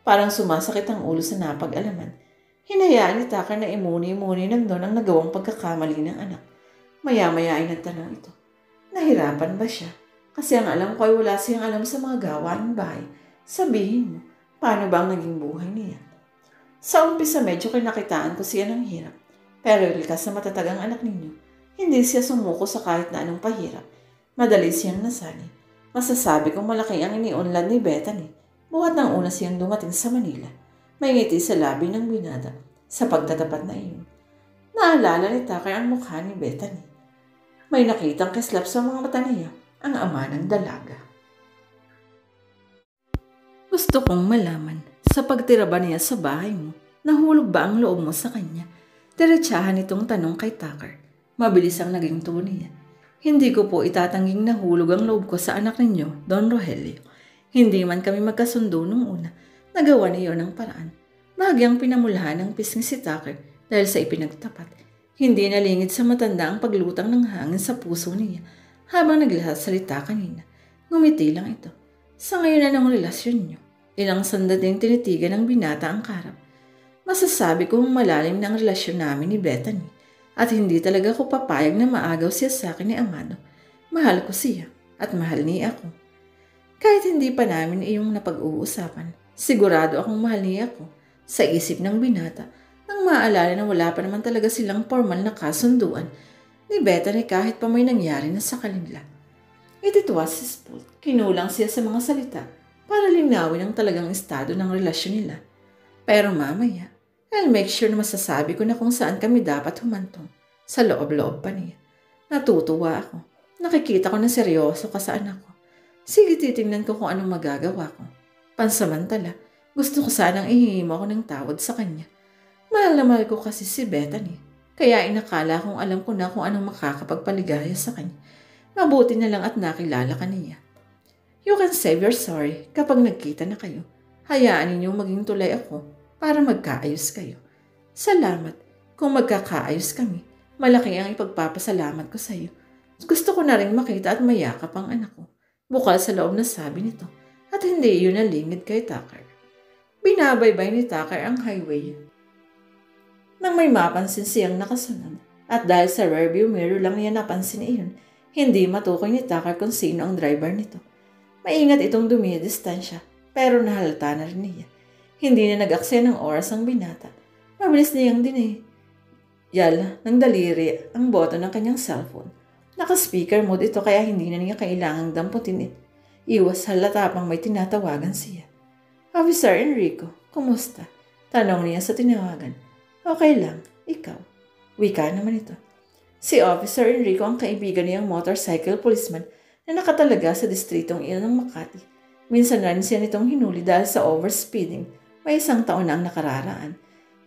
Parang sumasakit ang ulo sa napag-alaman. Hinayaan ni Tucker na imuni-muni ng Don ang nagawang pagkakamali ng anak. Maya-maya ay nagtanong ito. Nahirapan ba siya? Kasi ang alam ko ay wala siyang alam sa mga gawain ng bahay. Sabihin mo, paano ba ang naging buhay niya? Sa umpisa medyo kinakitaan ko siya ng hirap. Pero likas na matatag ang anak ninyo. Hindi siya sumuko sa kahit na anong pahirap. Madali siyang nasanay. Masasabi kong malaki ang iniunlad ni Bethany. Buhat ng una siyang dumating sa Manila. May ngiti sa labi ng binata sa pagtatapat na iyon. Naalala ni Tucker ang mukha ni Bethany. May nakitang kislap sa mga mata niya, ang ama ng dalaga. Gusto kong malaman, sa pagtira ba niya sa bahay mo, nahulog ba ang loob mo sa kanya? Diretsahan itong tanong kay Tucker. Mabilis ang naging tuon niya. Hindi ko po itatangging nahulog ang loob ko sa anak ninyo, Don Rogelio. Hindi man kami magkasundo nung una, nagawa niyo ng paraan. Bahagyang pinamulahan ng pisngi si Tucker dahil sa ipinagtapat. Hindi nalingid sa matanda ang paglutang ng hangin sa puso niya habang naglahat salita kanina. Ngumiti lang ito. Sa ngayon anong relasyon niyo? Ilang sandaling tinitigan ng binata ang karap. Masasabi kong malalim na ang relasyon namin ni Bethany at hindi talaga ko papayag na maagaw siya sa akin ni Amado. Mahal ko siya at mahal niya ako. Kahit hindi pa namin iyong napag-uusapan, sigurado akong mahal niya ako sa isip ng binata nang maalala na wala pa naman talaga silang formal na kasunduan ni Bethany kahit pa may nangyari na sa kanila. It was his fault. Kinulang siya sa mga salita para linawin ang talagang estado ng relasyon nila. Pero mamaya, I'll make sure na masasabi ko na kung saan kami dapat humantong. Sa loob-loob pa niya. Natutuwa ako. Nakikita ko na seryoso ka sa anak ko. Sige, titingnan ko kung anong magagawa ko. Pansamantala, gusto ko sanang ihingi mo ako ng tawad sa kanya. Mahal na mahal ko kasi si Bethany. Kaya inakala kong alam ko na kung anong makakapagpaligaya sa kanya. Mabuti na lang at nakilala ka niya. You can save your sorry kapag nagkita na kayo. Hayaan ninyong maging tulay ako para magkaayos kayo. Salamat. Kung magkakaayos kami, malaki ang ipagpapasalamat ko sa iyo. Gusto ko na rin makita at mayakap ang anak ko. Bukal sa loob na sabi nito at hindi iyon nalingid kay Tucker. Binabaybay ni Tucker ang highway. Nang may mapansin siyang nakasunod at dahil sa rearview mirror lang niya napansin iyon, hindi matukoy ni Tucker kung sino ang driver nito. Maingat itong dumidistansya pero nahalata na rin niya. Hindi na nag-aksaya ng oras ang binata. Mabilis niyang yal ng daliri ang boto ng kanyang cellphone. Naka-speaker mode ito kaya hindi na niya kailangang damputin ito. Iwas halata pang may tinatawagan siya. Officer Enrico, kumusta? Tanong niya sa tinawagan. Okay lang, ikaw. Wika naman ito. Si Officer Enrico ang kaibigan niyang motorcycle policeman na nakatalaga sa distritong iyon ng Makati. Minsan rin siya nitong hinuli dahil sa overspeeding. May 1 taon na ang nakararaan.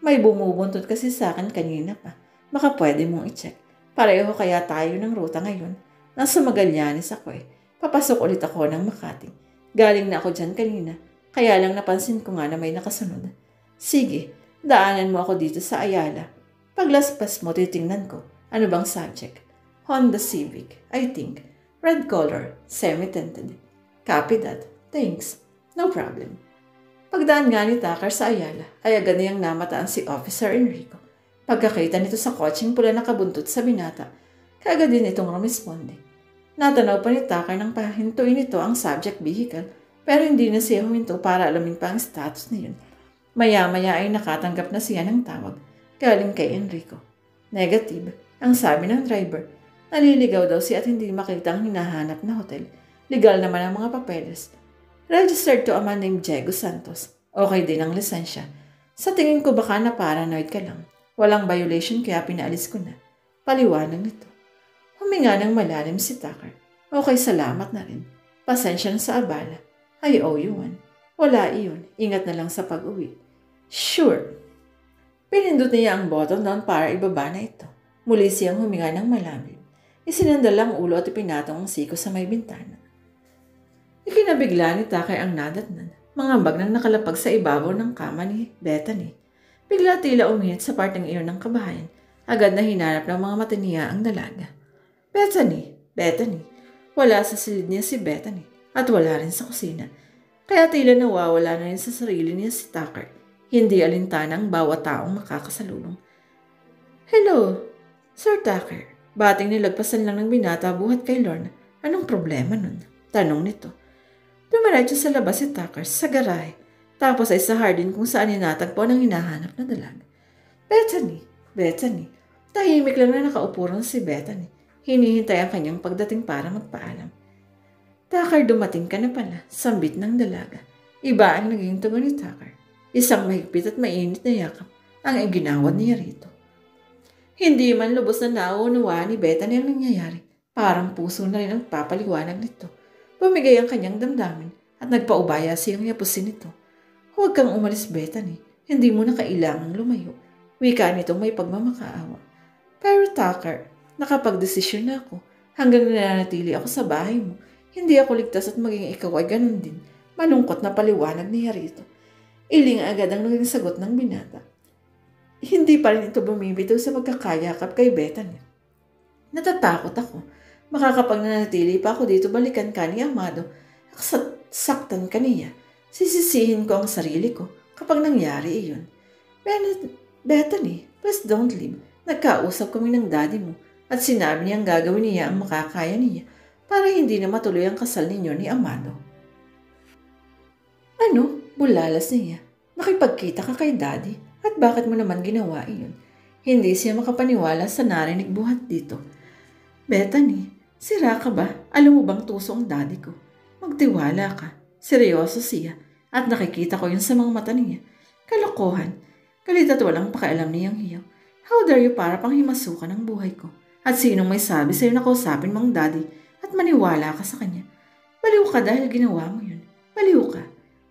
May bumubuntot kasi sa akin kanina pa. Baka pwede mong i-check. Pareho kaya tayo ng ruta ngayon. Nasa Magallanes ako eh. Papasok ulit ako ng Makati. Galing na ako dyan kanina. Kaya lang napansin ko nga na may nakasunod. Sige, daanan mo ako dito sa Ayala. Paglaspas mo, titingnan ko. Ano bang subject? Honda Civic, I think. Red color, semi-tinted. Copy that. Thanks. No problem. Pagdaan nga ni Tucker sa Ayala, ay agad niyang namataan si Officer Enrico. Pagkakita nito sa kotseng pula na kabuntot sa binata, kaagad din itong rumisponde. Natanaw pa ni Tucker nang pahintuin nito ang subject vehicle, pero hindi na siya huminto para alamin pa ang status niyon. Maya-maya ay nakatanggap na siya ng tawag, galing kay Enrico. Negative, ang sabi ng driver. Naliligaw daw siya at hindi makita ang hinahanap na hotel. Legal naman ang mga papeles. Registered to a man named Diego Santos. Okay din ang lisensya. Sa tingin ko baka na paranoid ka lang. Walang violation kaya pinaalis ko na. Paliwanag nito. Huminga ng malalim si Tucker. Okay, salamat na rin. Pasensya na sa abala. I owe you one. Wala iyon. Ingat na lang sa pag-uwi. Sure. Pinindot niya ang button down para ibaba na ito. Muli siyang huminga ng malalim. Isinandal ang ulo at ipinatong ang siko sa may bintana. Ikinabigla ni Tucker ang nadatnan. Mga bag nang nakalapag sa ibabaw ng kama ni Bethany. Bigla tila uminit sa parteng iyon ng kabahayan. Agad na hinanap ng mga mata niya ang dalaga. Bethany. Wala sa silid niya si Bethany at wala rin sa kusina. Kaya tila nawawala na rin sa sarili niya si Tucker. Hindi alintana ang bawat taong makakasalubong. Hello, Sir Tucker. Bating nilagpasan lang ng binata buhat kay Lorna. Anong problema nun? Tanong nito. Dumiretso sa labas si Tucker sa garahe. Tapos ay sa hardin kung saan ninatagpo ng hinahanap na dalaga. Bethany. Tahimik lang na nakaupo ron si Bethany. Hinihintay ang kanyang pagdating para magpaalam. Tucker, dumating ka na pala. Sambit ng dalaga. Iba ang naging tugon ni Tucker. Isang mahigpit at mainit na yakap ang iginawad niya rito. Hindi man lubos na naunawaan ni Bethany ang nangyayari. Parang puso na rin ang papaliwanag nito. Bumigay ang kanyang damdamin at nagpaubaya siyang yapusin ito. Huwag kang umalis, Bethany. Hindi mo na kailangang lumayo. Wika nitong may pagmamakaawa. Pero Tucker, nakapagdesisyon na ako. Hanggang nananatili ako sa bahay mo. Hindi ako ligtas at maging ikaw ay ganun din. Malungkot na paliwanag niya rito. Iling agad ang naging sagot ng binata. Hindi pa rin ito bumibitaw sa pagkakayakap kay Bethany. Natatakot ako. Baka kapag nanatili pa ako dito balikan ka ni Amado at saktan ka niya. Sisisihin ko ang sarili ko kapag nangyari iyon. Bethany, please don't leave. Nagkausap kami ng daddy mo at sinabi niyang gagawin niya ang makakaya niya para hindi na matuloy ang kasal ninyo ni Amado. Ano? Bulalas niya. Nakipagkita ka kay daddy at bakit mo naman ginawa iyon? Hindi siya makapaniwala sa narinig buhat dito. Bethany, sira ka ba? Alam mo bang tuso ang daddy ko? Magtiwala ka. Seryoso siya at nakikita ko yun sa mga mata niya. Kalokohan. Galit at walang pakialam niyang hiyaw. How dare you para pang himasukan ang buhay ko? At sinong may sabi sa'yo na kausapin mong daddy at maniwala ka sa kanya? Baliw ka dahil ginawa mo yun. Baliw ka.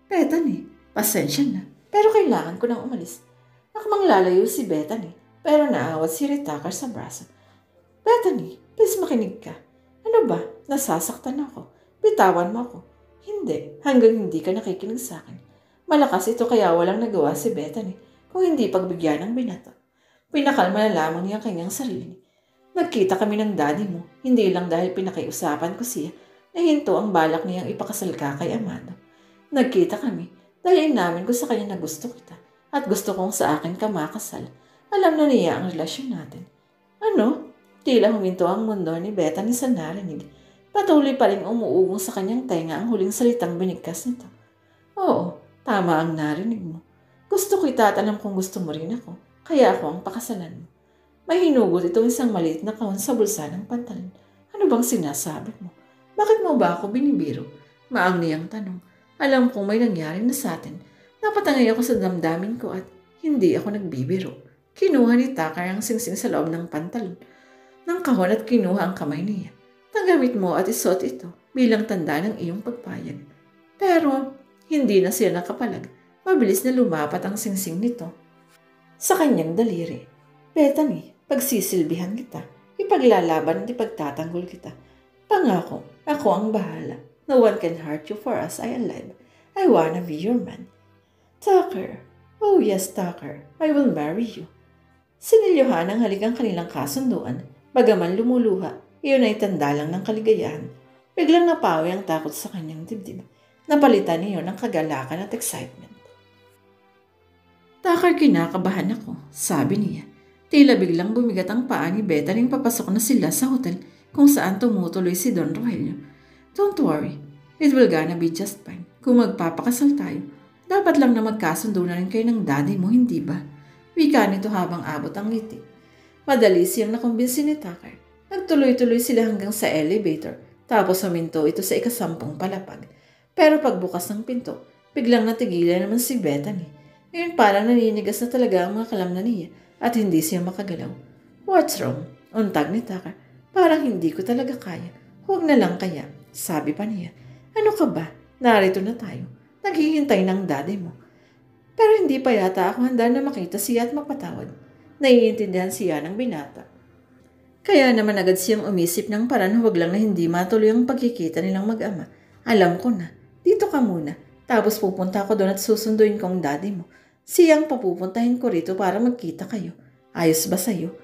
Bethany, pasensya na. Pero kailangan ko nang umalis. Nakamang lalayo si Bethany pero naawat si Tucker sa braso. Bethany, please makinig ka. Ano ba? Nasasaktan ako. Bitawan mo ako. Hindi, hanggang hindi ka nakikinig sa akin. Malakas ito kaya walang nagawa si Bethany kung hindi pagbigyan ng binata. Pinakalma na lamang niya kanyang sarili. Nagkita kami ng daddy mo, hindi lang dahil pinakiusapan ko siya na hinto ang balak niyang ipakasal ka kay Amado. Nagkita kami dahil inamin ko sa kanya na gusto kita at gusto kong sa akin ka makasal. Alam na niya ang relasyon natin. Ano? Tila huminto ang mundo ni Bethany sa narinig. Patuloy pa rin umuugong sa kanyang tenga ang huling salitang binigkas nito. Oo, tama ang narinig mo. Gusto kita at alam kong gusto mo rin ako. Kaya ako ang pakasalan mo. May hinugot itong isang maliit na kahon sa bulsa ng pantalon. Ano bang sinasabi mo? Bakit mo ba ako binibiro? Maang niyang tanong. Alam kong may nangyari na sa atin. Napatangay ako sa damdamin ko at hindi ako nagbibiro. Kinuha ni Tucker ang singsing sa loob ng pantalon. ng kahon at kinuha ang kamay niya. Tanggapit mo at isuot ito bilang tanda ng iyong pagpayag. Pero hindi na siya nakapalag. Mabilis na lumapat ang singsing nito sa kanyang daliri. Bethany, pagsisilbihan kita. Ipaglalaban at ipagtatanggol kita. Pangako, ako ang bahala. No one can hurt you for us I alive. I wanna be your man. Tucker. Oh yes, Tucker. I will marry you. Sinilyohan ng halik ang kanilang kasunduan. Bagaman lumuluha, iyon ay tanda lang ng kaligayahan. Biglang napawi ang takot sa kanyang dibdib. Napalitan niyo ng kagalakan at excitement. Tucker, kinakabahan ako, sabi niya. Tila biglang bumigat ang paa ni Bethany papasok na sila sa hotel kung saan tumutuloy si Don Rogelio. Don't worry, it will gonna be just fine. Kung magpapakasal tayo, dapat lang na magkasundo na rin kayo ng daddy mo, hindi ba? Wika nito habang abot ang ngiti. Madali siyang nakumbinsi ni Tucker. Nagtuloy-tuloy sila hanggang sa elevator, tapos huminto ito sa ikasampung palapag. Pero pagbukas ng pinto, biglang natigilan naman si Bethany. Ngayon parang naninigas na talaga ang mga kalamnan niya at hindi siya makagalaw. What's wrong? Untag ni Tucker. Parang hindi ko talaga kaya. Huwag na lang kaya, sabi pa niya. Ano ka ba? Narito na tayo. Naghihintay ng daddy mo. Pero hindi pa yata ako handa na makita siya at magpatawad. Naiintindihan siya ng binata. Kaya naman agad siyang umisip ng paraan huwag lang na hindi matuloy ang pagkikita nilang mag-ama. Alam ko na. Dito ka muna. Tapos pupunta ako doon at susunduin ko ang daddy mo. Siyang papupuntahin ko rito para magkita kayo. Ayos ba sa'yo?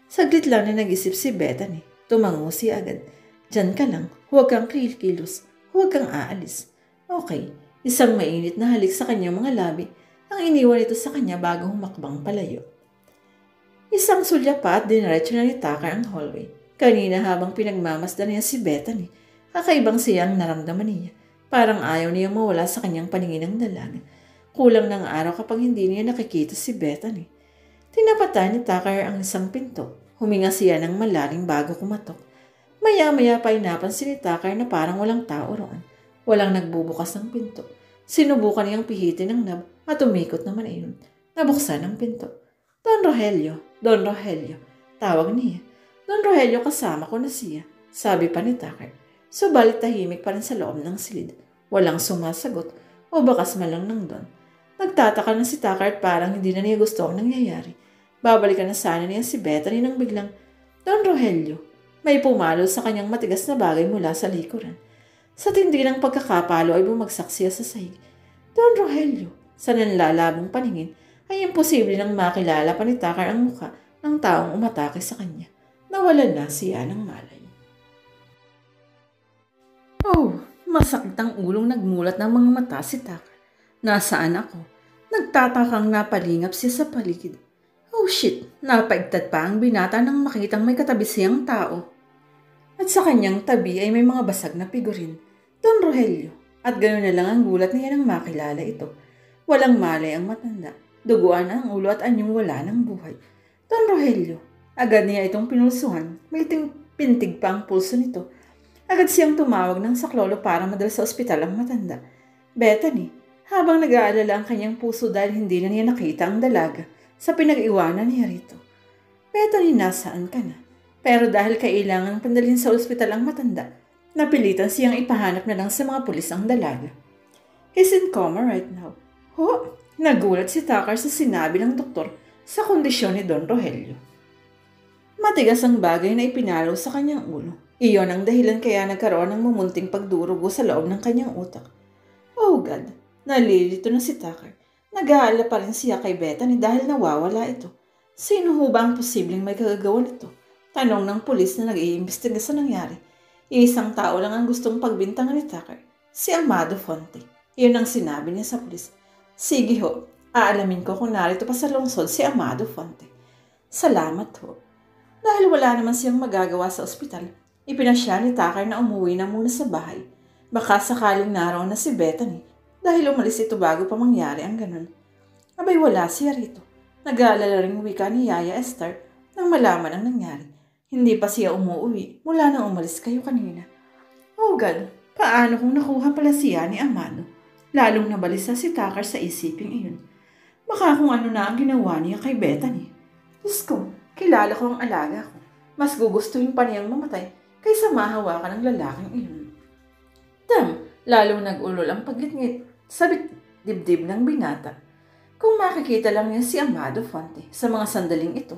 Saglit lang na nag-isip si Bethany. Tumango siya agad. Diyan ka lang. Huwag kang kilos. Huwag kang aalis. Okay. Isang mainit na halik sa kanyang mga labi ang iniwan ito sa kanya bago humakbang palayo. Isang sulya pa at diniretso na ni Tucker ang hallway. Kanina habang pinagmamasdan niya si Bethany, kakaibang siyang naramdaman niya. Parang ayaw niya mawala sa kanyang paningin ng dalaga. Kulang ng araw kapag hindi niya nakikita si Bethany. Tinapatan ni Tucker ang isang pinto. Huminga siya ng malalim bago kumatok. Maya-maya pa inapansin ni Tucker na parang walang tao roon. Walang nagbubukas ng pinto. Sinubukan niyang pihitin ng knob at umikot naman iyon. Nabuksan ang pinto. Don Rogelio, Don Rogelio. Tawag niya. Don Rogelio, kasama ko na siya, sabi pa ni Tucker. Subalit tahimik pa rin sa loob ng silid. Walang sumasagot o bakas malang ng Don. Nagtataka na si Tucker at parang hindi na niya gusto ang nangyayari. Babalikan na sana niya si Bethany nang biglang, Don Rogelio, may pumalo sa kanyang matigas na bagay mula sa likuran. Sa tindi ng pagkakapalo ay bumagsak siya sa sahig. Don Rogelio, sa nanlalabong paningin, ay imposible nang makilala pa ni Tucker ang mukha ng taong umatake sa kanya. Nawalan na siya ng malay. Oh, masakit ang ulong nagmulat ng mga mata si Tucker. Nasaan ako? Nagtatakang napalingap siya sa paligid. Oh shit, napaigtad pa ang binata nang makitang may katabi siyang tao. At sa kanyang tabi ay may mga basag na figurin. Don Rogelio. At gano'n na lang ang gulat niya nang makilala ito. Walang malay ang matanda. Duguan ang ulo at anyong wala ng buhay. Don Rogelio. Agad niya itong pinulsuhan. May pintig pa ang pulso nito. Agad siyang tumawag ng saklolo para madala sa ospital ang matanda. Bethany, habang nag-aalala ang kanyang puso dahil hindi na niya nakita ang dalaga sa pinag-iwanan niya rito. Bethany, nasaan ka na? Pero dahil kailangan pandalhin sa ospital ang matanda, napilitan siyang ipahanap na lang sa mga pulis ang dalaga. He's in coma right now. Ho! Nagulat si Tucker sa sinabi ng doktor sa kondisyon ni Don Rogelio. Matigas ang bagay na ipinalo sa kanyang ulo. Iyon ang dahilan kaya nagkaroon ng mumunting pagdurugo sa loob ng kanyang utak. Oh God! Nalilito na si Tucker. Nag-aalala pa rin siya kay Bethany dahil nawawala ito. Sino ho ba ang posibleng may kagagawa nito? Tanong ng pulis na nag-iimbestiga sa nangyari. Isang tao lang ang gustong pagbintangan ni Tucker. Si Amado Fonte. Iyon ang sinabi niya sa pulis. Sige ho, aalamin ko kung narito pa sa lungsod si Amado Fonte. Salamat ho. Dahil wala naman siyang magagawa sa ospital, ipinasya ni Tucker na umuwi na muna sa bahay. Baka sakaling naroon na si Bethany dahil umalis ito bago pa mangyari ang ganun. Abay wala siya rito. Nag-aalala ring wika ni Yaya Esther nang malaman ang nangyari. Hindi pa siya umuwi mula nang umalis kayo kanina. Oh God, paano kung nakuha pala siya ni Amado? Lalong nabalisa si Tucker sa isiping iyon. Baka kung ano na ang ginawa niya kay Bethany. Diyos ko, kilala ko ang alaga ko. Mas gugustuhin pa niyang mamatay kaysa mahawakan ng lalaking iyon. Lalong nag-ulol ang paglitngit sa dibdib ng binata. Kung makikita lang niya si Amado Fonte sa mga sandaling ito,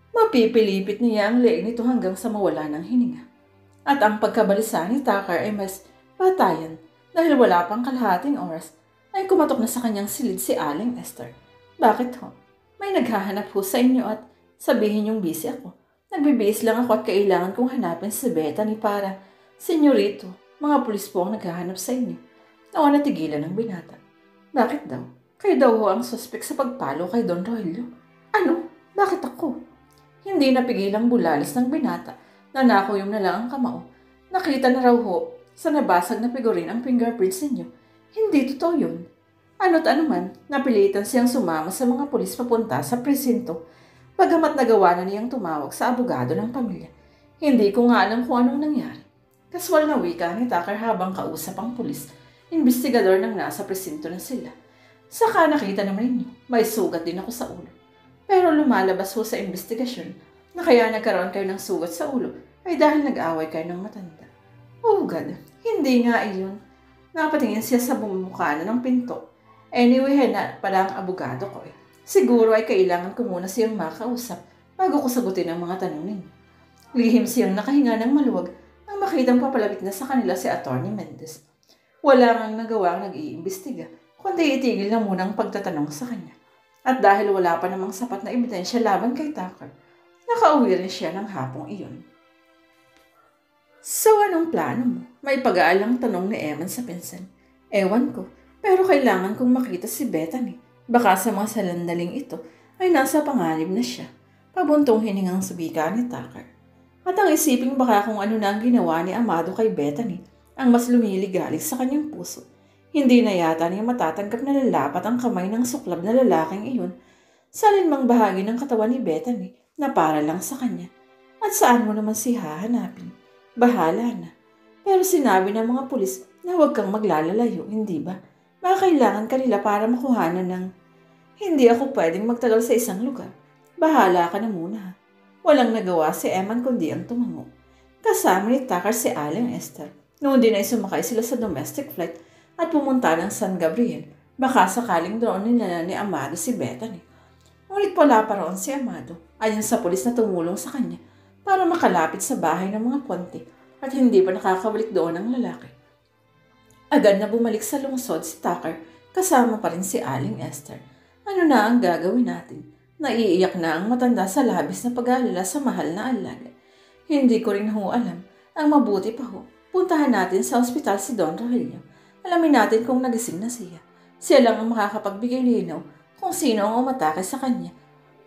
mapipilipit niya ang leeg nito hanggang sa mawala ng hininga. At ang pagkabalisa ni Tucker ay mas patayan dahil wala pang kalahating oras ay kumatok na sa kanyang silid si Aling Esther. Bakit ho? May naghahanap ho sa inyo at sabihin yung busy ako. Nagbibihis lang ako at kailangan kong hanapin si Bethany para, Senyorito, mga pulis po ang naghahanap sa inyo. Nawa natigilan ng binata. Bakit daw? Kayo daw ho ang suspek sa pagpalo kay Don Rogelio. Ano? Bakit ako? Hindi napigilang bulalis ng binata na nakuyom na lang ang kamao. Nakita na raw ho sa nabasag na figurin ang fingerprints ninyo. Hindi totoo yun. Ano't ano man, napilitan siyang sumama sa mga pulis papunta sa presinto. Bagamat nagawa na niyang tumawag sa abogado ng pamilya. Hindi ko nga alam kung anong nangyari. Kaswal na wika ni Tucker habang kausap ang pulis. Investigador nang nasa presinto na sila. Saka nakita naman ninyo, may sugat din ako sa ulo. Pero lumalabas ho sa investigasyon na kaya nagkaroon kayo ng sugat sa ulo ay dahil nag-away kayo ng matanda. Oh God, hindi nga iyon. Napatingin siya sa bumukana ng pinto. Anyway, na pala ang abogado ko eh. Siguro ay kailangan ko muna siyang makausap bago ko sagutin ang mga tanong ninyo. Lihim siyang nakahinga ng maluwag nang makitang papalapit na sa kanila si Atty. Mendez. Wala ngang nagawang nag-iimbestiga, kundi itigil na muna ang pagtatanong sa kanya. At dahil wala pa namang sapat na ebidensya laban kay Tucker, nakauwi rin siya ng hapong iyon. So anong plano mo? May pag-aalang tanong ni Eman sa pinsan. Ewan ko, pero kailangan kong makita si Bethany. Baka sa mga salandaling ito ay nasa panganib na siya. Pabuntong hiningang subika ni Tucker. At ang isiping baka kung ano na ang ginawa ni Amado kay Bethany ang mas lumiligalig sa kanyang puso. Hindi na yata niya matatanggap na lalapat ang kamay ng suklab na lalaking iyon sa alinmang bahagi ng katawan ni Bethany na para lang sa kanya. At saan mo naman si hahanapin? Bahala na. Pero sinabi ng mga pulis na huwag kang maglalalayo, hindi ba? Baka kailangan kanila para makuhanan ng hindi ako pwedeng magtagal sa isang lugar. Bahala ka na muna. Walang nagawa si Eman kundi ang tumango. Kasama ni Tucker si Aling Esther. Noon din ay sumakay sila sa domestic flight at pumunta ng San Gabriel. Baka sakaling doon nila ni Amado si Bethany. Ngunit wala pa roon si Amado. Ayon sa pulis na tumulong sa kanya para makalapit sa bahay ng mga Ponte at hindi pa nakakabalik doon ang lalaki. Agad na bumalik sa lungsod si Tucker kasama pa rin si Aling Esther. Ano na ang gagawin natin? Naiiyak na ang matanda sa labis na pag-aalala sa mahal na alaga. Hindi ko rin ho alam. Ang mabuti pa ho, puntahan natin sa ospital si Don Rogelio. Alamin natin kung nagising na siya. Siya lang ang makakapagbigay linaw kung sino ang umatake sa kanya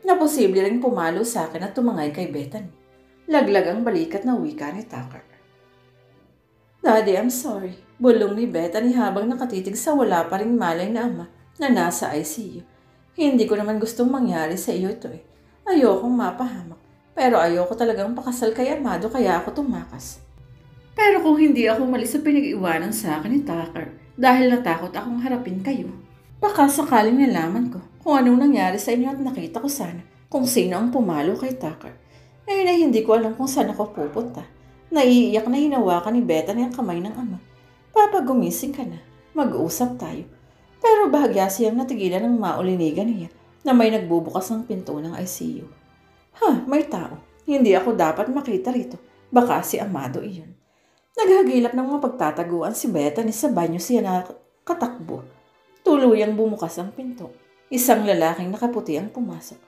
na posible rin pumalo sa akin at tumangay kay Bethany. Laglag ang balikat na wika ni Tucker. Daddy, I'm sorry. Bulong ni Bethany habang nakatitig sa wala pa ring malay na ama na nasa ICU. Hindi ko naman gustong mangyari sa iyo ito eh. Ayokong mapahamak. Pero ayoko talagang pakasal kay Amado kaya ako tumakas. Pero kung hindi ako umalis sa pinag-iwanan sa akin ni Tucker dahil natakot akong harapin kayo, baka sakaling nalaman ko kung anong nangyari sa inyo at nakita ko sana kung sino ang pumalo kay Tucker. Ngayon ay hindi ko alam kung saan ako pupunta. Naiiyak na hinawakan ni Bethany ang kamay ng ama. Papa, gumising ka na. Mag-uusap tayo. Pero bahagya siyang natigilan ng maulinigan niya na may nagbubukas ng pinto ng ICU. May tao. Hindi ako dapat makita rito. Baka si Amado iyon. Naghagilap ng mapagtataguan si Bethany sa banyo siya na katakbo. Tuluyang bumukas ang pinto. Isang lalaking nakaputi ang pumasok.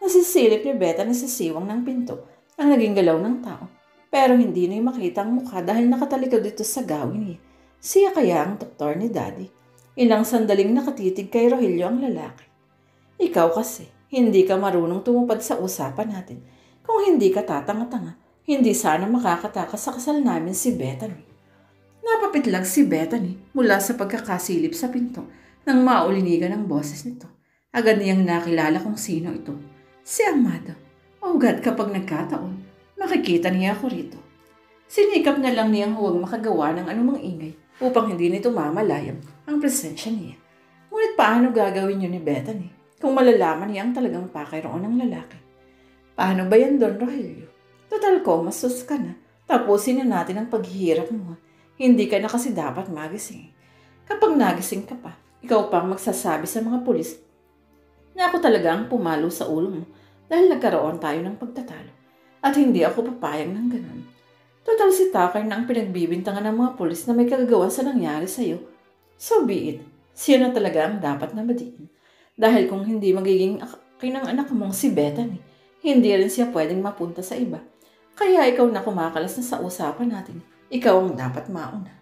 Nasisilip ni Bethany sa siwang ng pinto ang naging galaw ng tao. Pero hindi na makita ang mukha dahil nakatalikod dito sa gawin niya. Siya kaya ang doktor ni Daddy. Ilang sandaling nakatitig kay Rogelio ang lalaki. Ikaw kasi, hindi ka marunong tumupad sa usapan natin. Kung hindi ka tatanga-tanga, hindi sana makakatakas sa kasal namin si Bethany. Napapitlag si Bethany mula sa pagkakasilip sa pinto nang maulinigan ang boses nito. Agad niyang nakilala kung sino ito. Si Amado. Oh God, kapag nagkataon, makikita niya ako rito. Sinikap na lang niyang huwag makagawa ng anumang ingay upang hindi nito mamalayam ang presensya niya. Ngunit paano gagawin yun ni Bethany kung malalaman niya ang talagang pakairoon ng lalaki? Paano ba yan, Don Rogelio? Total ko, masus ka na. Tapusin na natin ang paghihirap mo. Hindi ka na kasi dapat magising. Kapag nagising ka pa, ikaw pang magsasabi sa mga pulis na ako talaga ang pumalo sa ulo mo dahil nagkaroon tayo ng pagtatalo. At hindi ako papayag ng ganun. Total si Tucker na ang pinagbibintangan ng mga pulis na may kagagawa sa nangyari sa'yo. So be it. Siya na talaga ang dapat na madiin. Dahil kung hindi magiging akin ang anak mong si Bethany, hindi rin siya pwedeng mapunta sa iba. Kaya ikaw na kumakalas na sa usapan natin. Ikaw ang dapat mauna.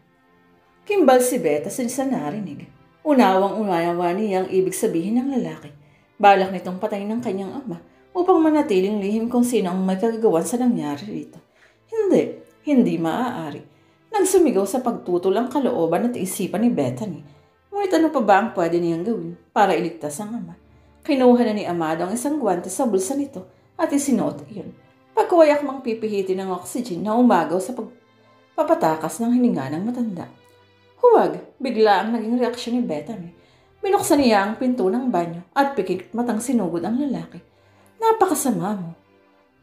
Kimbal si Beta sa narinig. Unawang-unawa niya ang ibig sabihin ng lalaki. Balak nitong patayin ng kanyang ama upang manatiling lihim kung sino ang may kagagawan sa nangyari rito. Hindi maaari. Nagsumigaw sa pagtutol ang kalooban at isipan ni Bethany. Ngunit ano pa ba ang pwede niyang gawin para iligtas ang ama? Kinuha na ni Amado ang isang gwante sa bulsa nito at isinuot iyon. Pagkawayak mang pipihitin ng oxygen na umagaw sa pagpapatakas ng hininga ng matanda. Huwag, bigla ang naging reaksyon ni Bethany. Binuksan niya ang pinto ng banyo at pikit matang sinugod ang lalaki. Napakasama mo.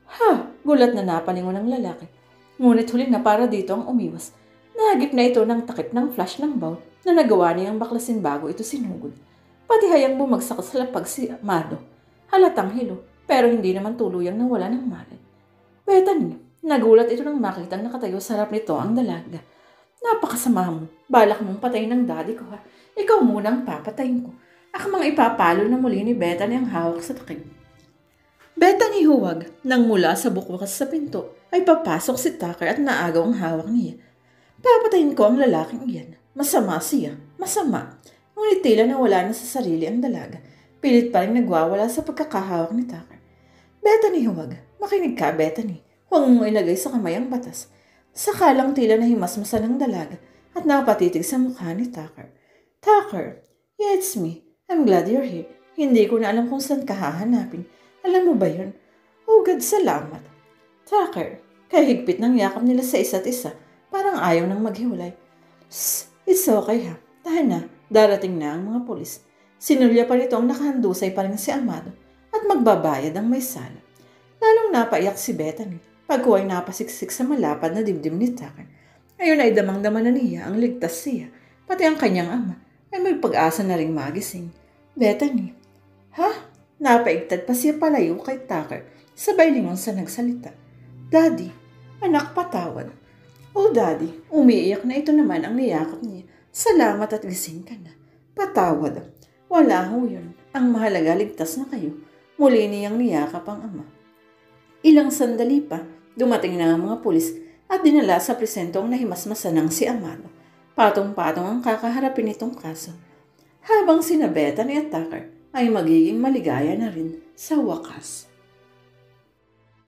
Ha! Gulat na napalingon ng lalaki. Ngunit huli na para dito ang umiwas. Nahagip na ito ng takip ng flash ng bowl na nagawa niyang baklasin bago ito sinugod. Pati hayang bumagsak sa lapag si Amado. Halatang hilo, pero hindi naman tuluyang nawala ng malay. Bethany, nagulat ito nang makitang nakatayo sa harap nito ang dalaga. Napakasama mo. Balak mong patayin ng daddy ko ha. Ikaw muna ang papatayin ko. Akmang ipapalo na muli ni Bethany ang hawak sa takip. Bethany huwag. Nang mula sa bukwakas sa pinto, ay papasok si Tucker at naagaw ang hawak niya. Papatayin ko ang lalaking iyan. Masama siya. Masama. Ngunit tila nawala na sa sarili ang dalaga. Pilit pa rin nagwawala sa pagkakahawak ni Tucker. Bethany huwag. Makinig ka, Bethany. Huwag mong ilagay sa kamay ang batas. Sakalang tila nahimasmasan ng dalaga at napatitig sa mukha ni Tucker. Tucker, yeah, it's me. I'm glad you're here. Hindi ko na alam kung saan ka hahanapin. Alam mo ba yun? Oh God, salamat. Tucker, kahigpit ng yakap nila sa isa't isa. Parang ayaw nang maghiwalay. It's okay ha. Tahan na, darating na ang mga pulis. Sinulya pa nito ang nakahandusay pa rin si Amado at magbabayad ang may sala. Lalong napaiyak si Bethany pagkuha ay napasiksik sa malapad na dibdib ni Tucker. Ngayon ay damang-dama na niya ang ligtas siya, pati ang kanyang ama ay may pag-asa na ring magising. Bethany, ha? Napaigtad pa siya palayo kay Tucker, sabay lingon sa nagsalita. Daddy, anak patawad. Oh Daddy, umiiyak na ito naman ang niyakap niya. Salamat at gising ka na. Patawad. Wala ho yun. Ang mahalaga ligtas na kayo. Muli niyang niyakap ang ama. Ilang sandali pa, dumating na ang mga pulis at dinala sa presento ang nahimasmasan ng si Amado. Patong-patong ang kakaharapin nitong kaso. Habang sina Bethany at Tucker ay magiging maligaya na rin sa wakas.